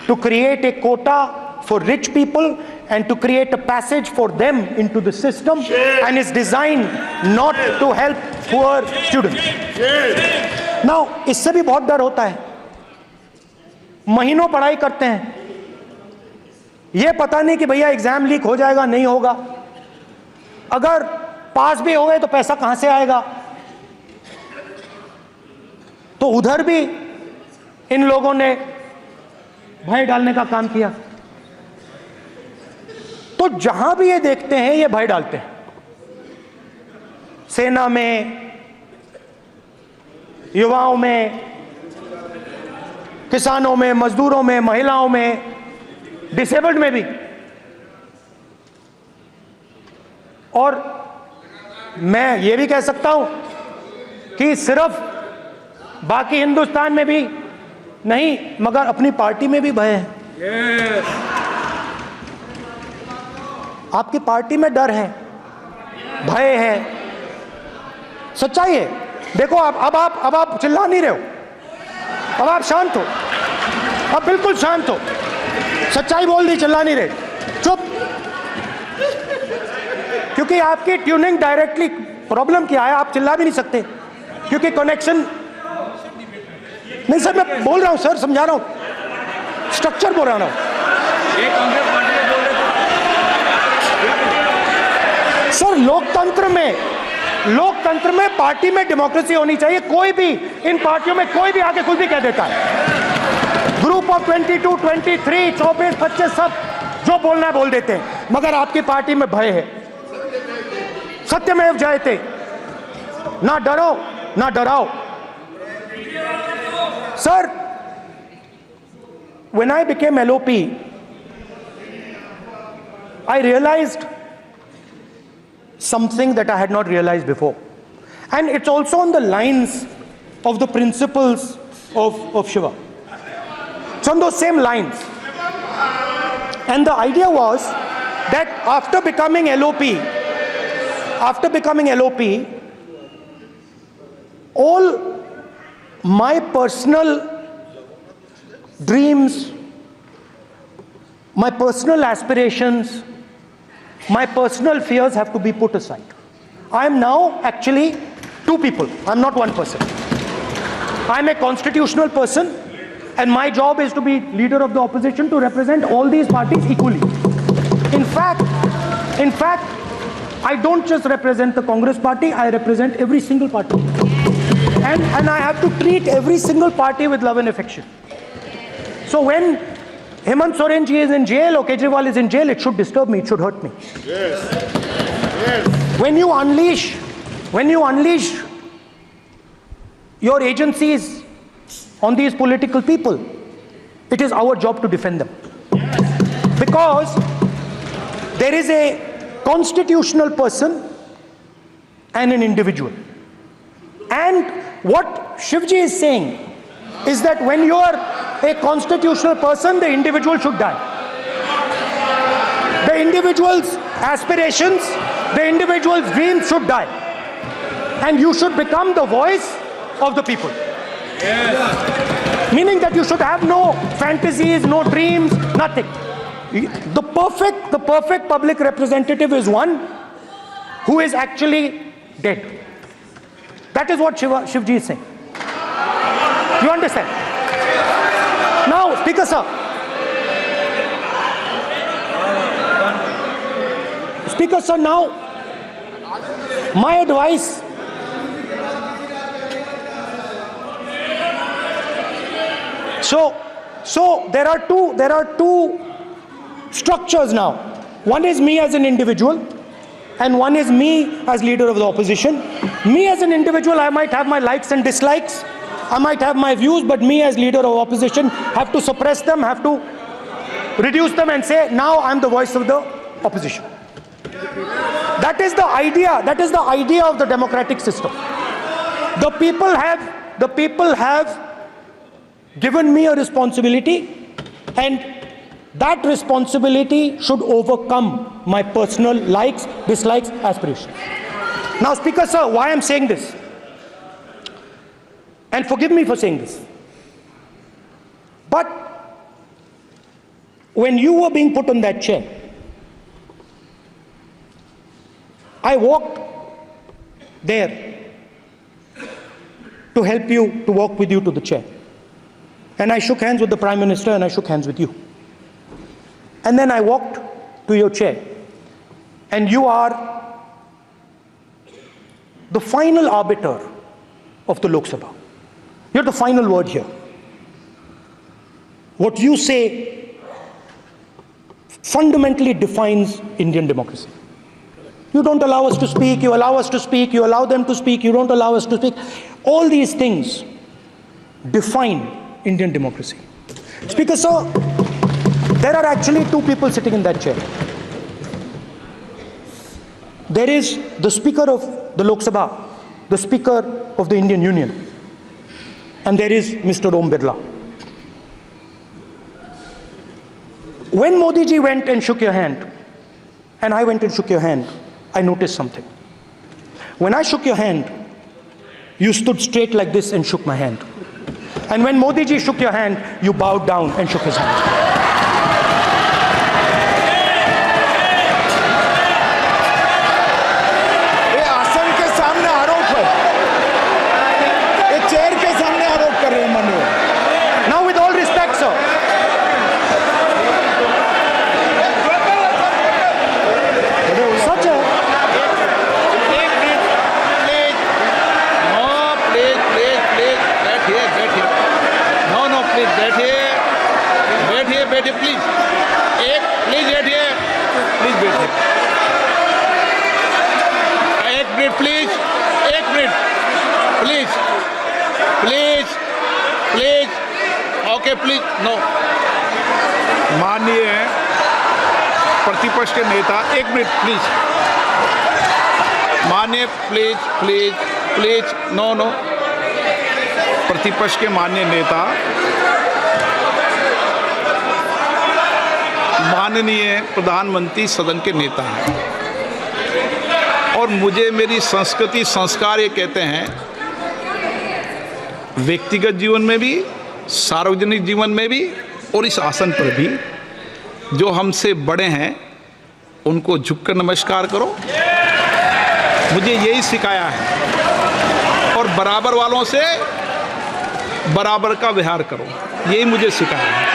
to create a quota for rich people and to create a passage for them into the system, and is designed not to help poor students. Now, इससे भी बहुत डर होता है। महीनों पढ़ाई करते हैं, ये पता नहीं कि भैया एग्जाम लीक हो जाएगा, नहीं होगा। अगर पास भी हो गए तो पैसा कहां से आएगा? तो उधर भी इन लोगों ने भय डालने का काम किया। तो जहां भी ये देखते हैं ये भय डालते हैं। सेना में, युवाओं में, किसानों में, मजदूरों में, महिलाओं में, डिसेबल्ड में भी। और मैं ये भी कह सकता हूं कि सिर्फ बाकी हिंदुस्तान में भी नहीं, मगर अपनी पार्टी में भी भय है। आपकी पार्टी में डर है, भय है, सच्चाई है। देखो अब आप चिल्ला नहीं रहे हो, अब आप शांत हो, अब बिल्कुल शांत हो। सच्चाई बोल दी, चिल्ला नहीं रहे, चुप। क्योंकि आपकी ट्यूनिंग डायरेक्टली, प्रॉब्लम क्या है, आप चिल्ला भी नहीं सकते क्योंकि कनेक्शन नहीं। सर मैं बोल रहा हूं सर, समझा रहा हूं, स्ट्रक्चर बोल रहा हूं। सर लोकतंत्र में पार्टी में डेमोक्रेसी होनी चाहिए। कोई भी इन पार्टियों में कोई भी आके कुछ भी कह देता है। ग्रुप ऑफ 22, 23, 24, 25 सब जो बोलना है बोल देते हैं, मगर आपकी पार्टी में भय है। सत्यमेव जयते, ना डरो ना डराओ। Sir, when I became LOP, I realized something that I had not realized before. And it's also on the lines of the principles of Shiva. It's on those same lines. And the idea was that after becoming LOP, all my personal dreams, my personal aspirations, my personal fears have to be put aside. I am now actually two people. I'm not one person. I'm a constitutional person, and my job is to be leader of the opposition, to represent all these parties equally. In fact, I don't just represent the Congress party, I represent every single party. And I have to treat every single party with love and affection. So when Hemant Soren ji is in jail or Kejriwal is in jail, it should disturb me, it should hurt me. Yes. When you unleash your agencies on these political people, it is our job to defend them. Because there is a constitutional person and an individual. And what Shivji is saying is that when you are a constitutional person, the individual should die. The individual's aspirations, the individual's dreams should die. And you should become the voice of the people. Yes. Meaning that you should have no fantasies, no dreams, nothing. The perfect public representative is one who is actually dead. That is what Shivji is saying. You understand? Now, Speaker sir. Speaker sir, now, my advice. So there are two structures now. One is me as an individual, and one is me as leader of the opposition. Me as an individual, I might have my likes and dislikes. I might have my views, but me as leader of opposition have to suppress them, have to reduce them and say, now I'm the voice of the opposition. That is the idea. That is the idea of the democratic system. The people have given me a responsibility, and that responsibility should overcome my personal likes, dislikes, aspirations. Now, Speaker sir, why I'm saying this? And forgive me for saying this. But when you were being put on that chair, I walked there to help you, to walk with you to the chair. And I shook hands with the Prime Minister and I shook hands with you. And then I walked to your chair. And you are the final arbiter of the Lok Sabha. You're the final word here. What you say fundamentally defines Indian democracy. You don't allow us to speak, you allow us to speak, you allow them to speak, you don't allow us to speak. All these things define Indian democracy. Speaker, sir, there are actually two people sitting in that chair. There is the Speaker of the Lok Sabha, the Speaker of the Indian Union, and there is Mr. Om Birla. When Modi ji went and shook your hand, and I went and shook your hand, I noticed something. When I shook your hand, you stood straight like this and shook my hand. And when Modi ji shook your hand, you bowed down and shook his hand. ये आसन के सामने आरोप है, ये चेयर के सामने आरोप कर रहे हैं माननीय। Now with all respect, sir, such a बैठिए प्लीज, प्लीज बैठिए, प्लीज बैठिए, एक मिनट प्लीज, एक minute please, please please, okay please, no. माननीय प्रतिपक्ष के नेता, एक मिनट प्लीज, माननीय please please please, no no. प्रतिपक्ष के माननीय नेता, माननीय प्रधानमंत्री सदन के नेता हैं, और मुझे मेरी संस्कृति संस्कार ये कहते हैं, व्यक्तिगत जीवन में भी, सार्वजनिक जीवन में भी, और इस आसन पर भी, जो हमसे बड़े हैं उनको झुककर नमस्कार करो। मुझे यही सिखाया है, और बराबर वालों से बराबर का व्यवहार करो, यही मुझे सिखाया है।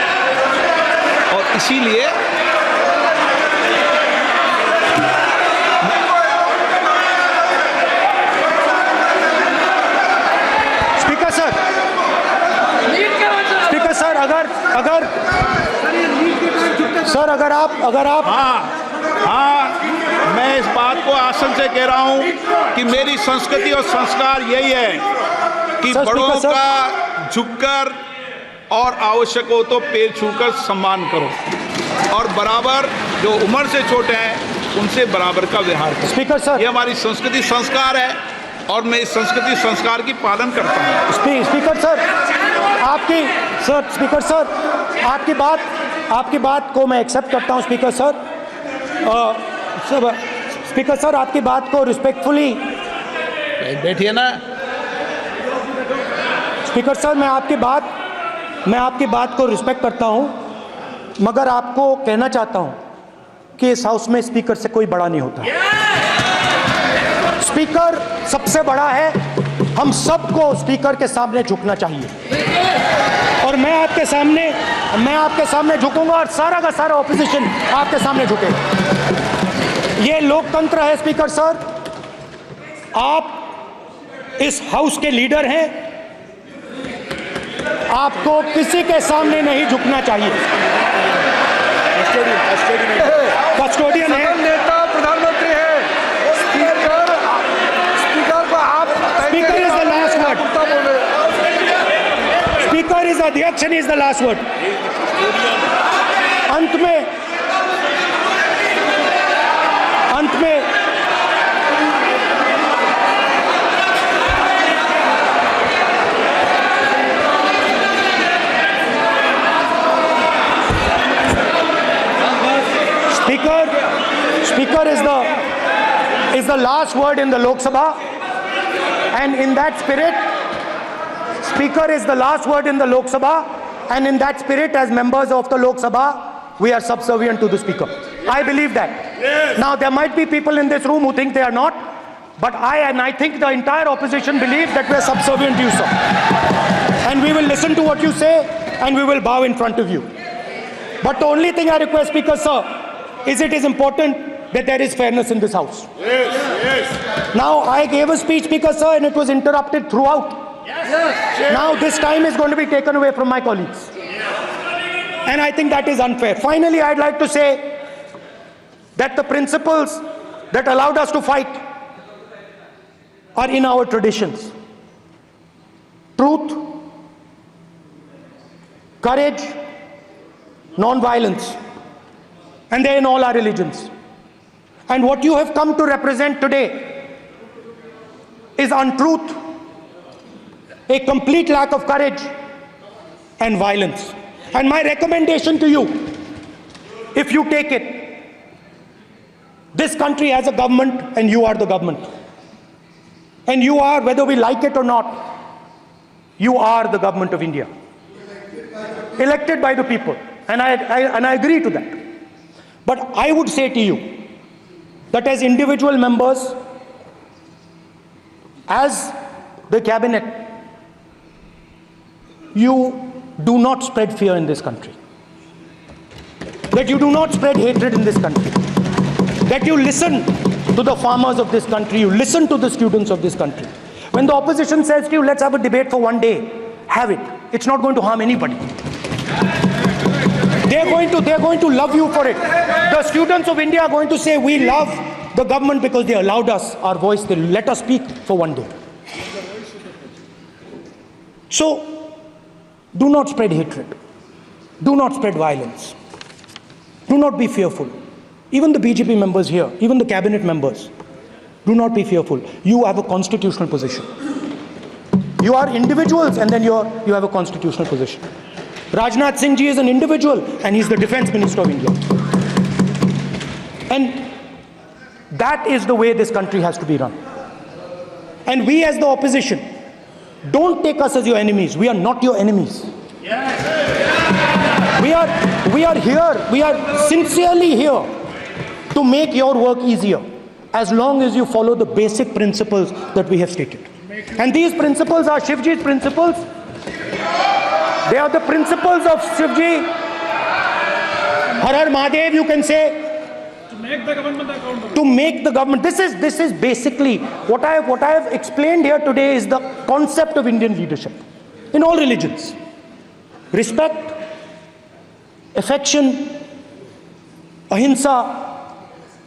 और इसीलिए स्पीकर सर, अगर आप हाँ, मैं इस बात को आसन से कह रहा हूं कि मेरी संस्कृति और संस्कार यही है कि बड़ों का झुककर और आवश्यक हो तो पैर छूकर सम्मान करो, और बराबर जो उम्र से छोटे हैं उनसे बराबर का व्यवहार करो। स्पीकर सर, ये हमारी संस्कृति संस्कार है, और मैं इस संस्कृति संस्कार की पालन करता हूँ। स्पीकर सर, आपकी बात को मैं एक्सेप्ट करता हूँ। स्पीकर सर, आपकी बात को रिस्पेक्टफुली, बैठिए ना। स्पीकर सर, मैं आपकी बात को रिस्पेक्ट करता हूं, मगर आपको कहना चाहता हूं कि इस हाउस में स्पीकर से कोई बड़ा नहीं होता। स्पीकर सबसे बड़ा है, हम सबको स्पीकर के सामने झुकना चाहिए, और मैं आपके सामने झुकूंगा, और सारा का सारा ऑपोजिशन आपके सामने झुकेगा। ये लोकतंत्र है। स्पीकर सर, आप इस हाउस के लीडर हैं, आपको किसी के सामने नहीं झुकना चाहिए। कस्टोडियन है, नेता प्रधानमंत्री है, स्पीकर को आप, speaker is the last word, speaker is अध्यक्ष and is the last word. अंत में Speaker is the last word in the Lok Sabha, and in that spirit, Speaker is the last word in the Lok Sabha, and in that spirit, as members of the Lok Sabha, we are subservient to the Speaker. I believe that. Yes. Now, there might be people in this room who think they are not, but I think the entire opposition believes that we are subservient to you, sir. And we will listen to what you say, and we will bow in front of you. But the only thing I request, Speaker, sir, is it is important that there is fairness in this house. Yes, yes. Now, I gave a speech, Speaker, sir, and it was interrupted throughout. Yes. Now, this time is going to be taken away from my colleagues. And I think that is unfair. Finally, I'd like to say that the principles that allowed us to fight are in our traditions. Truth, courage, non-violence, and they're in all our religions. And what you have come to represent today is untruth, a complete lack of courage, and violence. And my recommendation to you, if you take it, this country has a government and you are the government. And you are, whether we like it or not, you are the government of India. Elected by the people. And I agree to that. But I would say to you that as individual members, as the cabinet, you do not spread fear in this country. That you do not spread hatred in this country. That you listen to the farmers of this country, you listen to the students of this country. When the opposition says to you, let's have a debate for one day, have it. It's not going to harm anybody. They're going to love you for it. The students of India are going to say, we love the government because they allowed us our voice, they let us speak for one day. So, do not spread hatred. Do not spread violence. Do not be fearful. Even the BJP members here, even the cabinet members, do not be fearful. You have a constitutional position. You are individuals and then you have a constitutional position. Rajnath Singh ji is an individual and he's the Defense Minister of India. And that is the way this country has to be run. And we as the opposition, don't take us as your enemies. We are not your enemies. We are here, we are sincerely here to make your work easier as long as you follow the basic principles that we have stated. And these principles are Shivji's principles. They are the principles of Shivji. Har Har Mahadev, you can say. To make the government accountable. To make the government. This is basically what I have explained here today is the concept of Indian leadership in all religions. Respect, affection, ahimsa,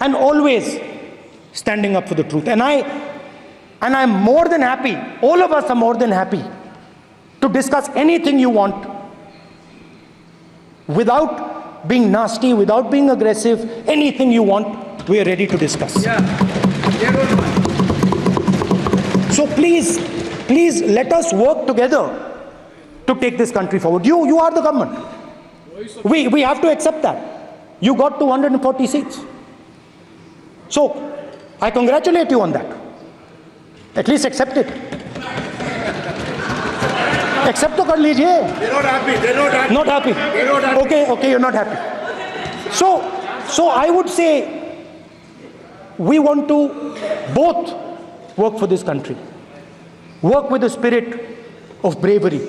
and always standing up for the truth. And I'm more than happy, all of us are more than happy to discuss anything you want without being nasty, without being aggressive. Anything you want, we are ready to discuss. So please let us work together to take this country forward. You are the government. We have to accept that. You got 240 seats. So I congratulate you on that. At least accept it. Accept to kar lijiye. They're not happy. They're not happy. Not happy. They're not happy. Okay, you're not happy. So I would say we want to both work for this country. Work with the spirit of bravery.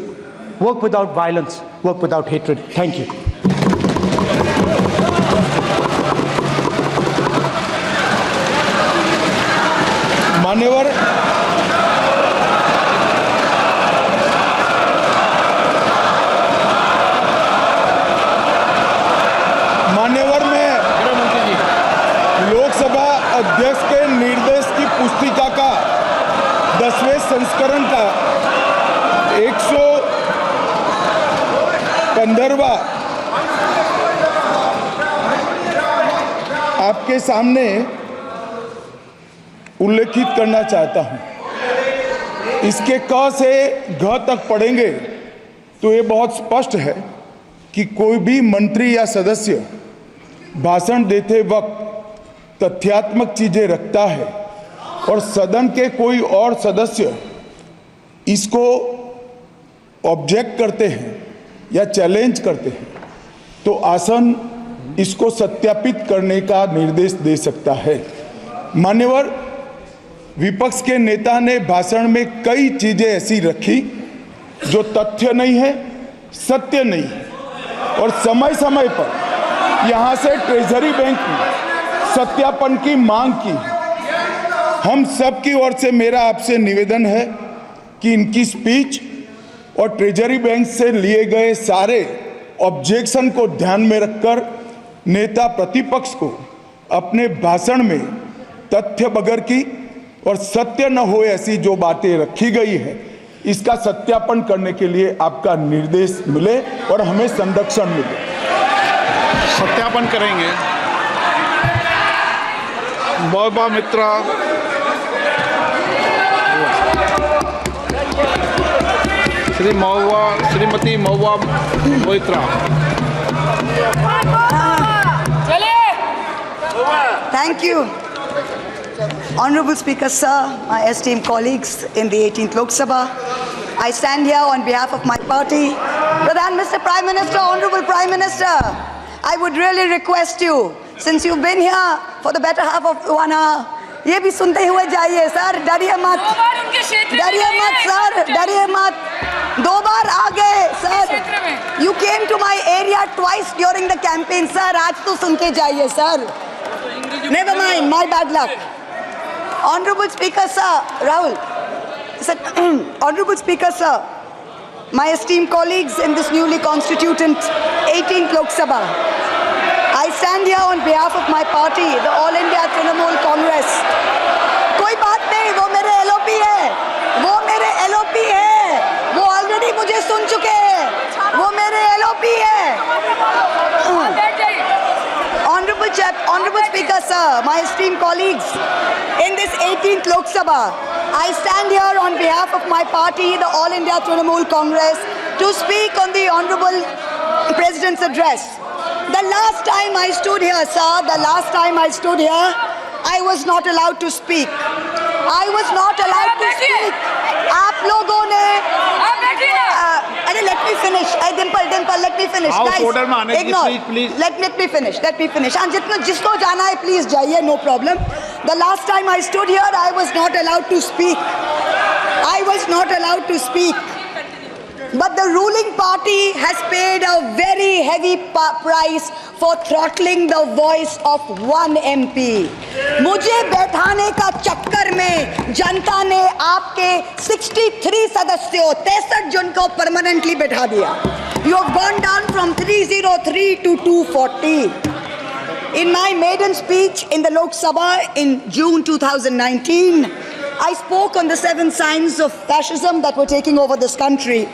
Work without violence. Work without hatred. Thank you. मान्यवर में लोकसभा अध्यक्ष के निर्देश की पुस्तिका का 10वें संस्करण का 115वां आपके सामने उल्लेखित करना चाहता हूं। इसके क से घ तक पढ़ेंगे तो ये बहुत स्पष्ट है कि कोई भी मंत्री या सदस्य भाषण देते वक्त तथ्यात्मक चीजें रखता है और सदन के कोई और सदस्य इसको ऑब्जेक्ट करते हैं या चैलेंज करते हैं तो आसन इसको सत्यापित करने का निर्देश दे सकता है। मान्यवर, विपक्ष के नेता ने भाषण में कई चीजें ऐसी रखी जो तथ्य नहीं है, सत्य नहीं है और समय समय पर यहां से ट्रेजरी बैंक में सत्यापन की मांग की। हम सब की ओर से मेरा आपसे निवेदन है कि इनकी स्पीच और ट्रेजरी बैंक से लिए गए सारे ऑब्जेक्शन को ध्यान में रखकर नेता प्रतिपक्ष को अपने भाषण में तथ्य बगैर की और सत्य न हो ऐसी जो बातें रखी गई है, इसका सत्यापन करने के लिए आपका निर्देश मिले और हमें संरक्षण मिले। सत्यापन करेंगे। महुआ मित्रा, Shrimati Mahua Moitra. Thank you. Honorable Speaker, sir, my esteemed colleagues in the 18th Lok Sabha, I stand here on behalf of my party. Mr. Prime Minister, Honorable Prime Minister, I would really request you, since you've been here for the better half of 1 hour, ये भी सुनते हुए जाइए सर, डरिए मत, सर, डरिए मत। 2 बार आ गए sir, you came to my area twice during the campaign, sir, आज तो सुन के जाइए sir. Never mind, my bad luck. Honorable Speaker, sir, Rahul, sir, Honorable Speaker, sir, my esteemed colleagues in this newly constituted 18th Lok Sabha, I stand here on behalf of my party, the All India Trinamool Congress. कोई बात नहीं, वो मेरे LOP है, वो ऑलरेडी मुझे सुन चुके हैं, वो मेरे LOP है। Honorable Speaker, sir, my esteemed colleagues, in this 18th Lok Sabha, I stand here on behalf of my party, the All India Trinamool Congress, to speak on the Honorable President's address. The last time I stood here, sir, I was not allowed to speak. आप लोगों ने अरे let me finish. Dimple, let me finish. House Guys, order में आने की ignore. please. Let me finish. हाँ, जिसको जाना है please जाइए, no problem. The last time I stood here, I was not allowed to speak. But the ruling party has paid a very heavy price for throttling the voice of one MP. मुझे बैठाने का चक्कर में जनता ने आपके 63 सदस्यों 63 जन को परमानेंटली बैठा दिया. You have gone down from 303 to 240. In my maiden speech in the Lok Sabha in June 2019, I spoke on the 7 signs of fascism that were taking over this country.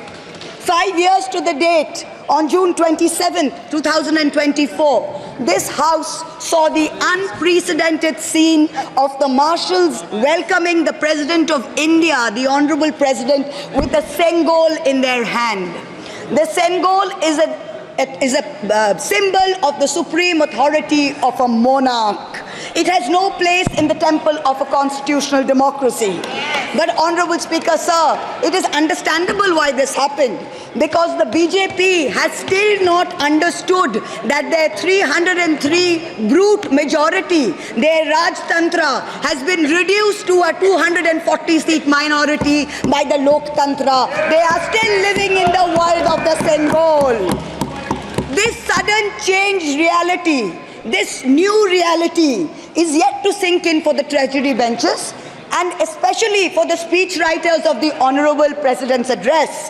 5 years to the date, on June 27, 2024, this House saw the unprecedented scene of the marshals welcoming the President of India, the Honorable President, with a Sengol in their hand. The Sengol is a symbol of the supreme authority of a monarch. It has no place in the temple of a constitutional democracy. But Honorable Speaker, sir, it is understandable why this happened. Because the BJP has still not understood that their 303 brute majority, their Rajtantra, has been reduced to a 240-seat minority by the Loktantra. They are still living in the world of the Sengol. This sudden changed reality, this new reality is yet to sink in for the treasury benches and especially for the speech writers of the Honorable President's address.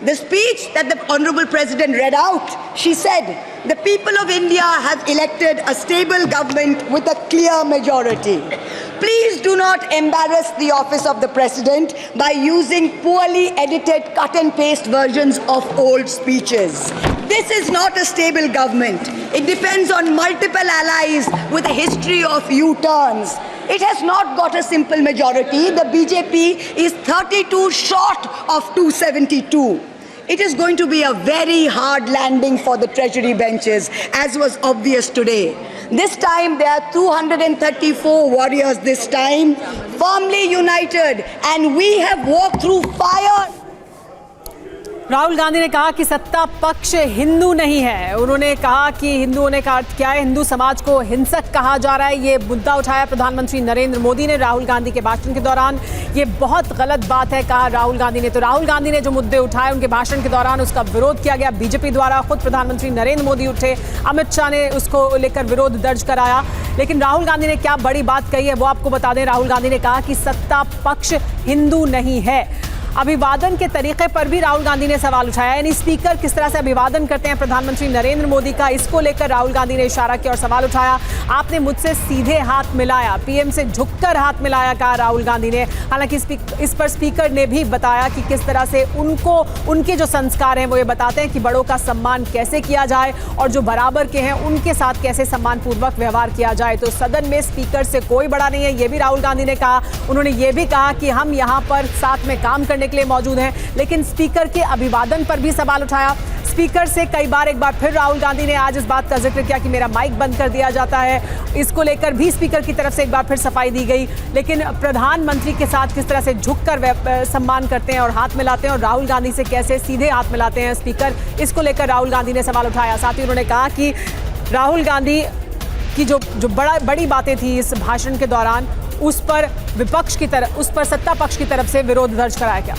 The speech that the Honorable President read out, she said, the people of India have elected a stable government with a clear majority. Please do not embarrass the office of the President by using poorly edited cut and paste versions of old speeches. This is not a stable government. It depends on multiple allies with a history of U-turns. It has not got a simple majority. The BJP is 32 short of 272. It is going to be a very hard landing for the treasury benches, as was obvious today. This time there are 234 warriors this time, firmly united, and we have walked through fire. Rahul Gandhi ने कहा कि सत्ता पक्ष हिंदू नहीं है. उन्होंने कहा कि हिंदुओं ने कहा क्या है, हिंदू समाज को हिंसक कहा जा रहा है. ये मुद्दा उठाया प्रधानमंत्री नरेंद्र मोदी ने राहुल गांधी के भाषण के दौरान. ये बहुत गलत बात है, कहा राहुल गांधी ने. तो राहुल गांधी ने जो मुद्दे उठाए उनके भाषण के दौरान उसका विरोध किया गया बीजेपी द्वारा. खुद प्रधानमंत्री नरेंद्र मोदी उठे, अमित शाह ने उसको लेकर विरोध दर्ज कराया. लेकिन राहुल गांधी ने क्या बड़ी बात कही है वो आपको बता दें. राहुल गांधी ने कहा कि सत्ता पक्ष हिंदू नहीं है. अभिवादन के तरीके पर भी राहुल गांधी ने सवाल उठाया, यानी स्पीकर किस तरह से अभिवादन करते हैं प्रधानमंत्री नरेंद्र मोदी का, इसको लेकर राहुल गांधी ने इशारा किया और सवाल उठाया। आपने मुझसे सीधे हाथ मिलाया, पीएम से झुककर हाथ मिलाया, कहा राहुल गांधी ने। हालांकि इस पर स्पीकर ने भी बताया कि किस तरह से उनके जो संस्कार हैं वो ये बताते हैं कि बड़ों का सम्मान कैसे किया जाए और जो बराबर के हैं उनके साथ कैसे सम्मानपूर्वक व्यवहार किया जाए। तो सदन में स्पीकर से कोई बड़ा नहीं है, ये भी राहुल गांधी ने कहा। उन्होंने ये भी कहा कि हम यहाँ पर साथ में काम करने के लिए मौजूद हैं, लेकिन स्पीकर के अभिवादन पर भी सवाल उठाया। स्पीकर से कई बार एक बार फिर राहुल गांधी ने आज इस बात का जिक्र किया कि मेरा माइक बंद कर दिया जाता है। इसको लेकर भी स्पीकर की तरफ से एक बार फिर सफाई दी गई। लेकिन प्रधानमंत्री के साथ किस तरह से झुककर सम्मान करते हैं और हाथ मिलाते हैं और राहुल गांधी से कैसे सीधे हाथ मिलाते हैं स्पीकर, इसको लेकर राहुल गांधी ने सवाल उठाया। साथ ही उन्होंने कहा कि राहुल गांधी की जो बड़ी बातें थी इस भाषण के दौरान, उस पर सत्ता पक्ष की तरफ से विरोध दर्ज कराया गया।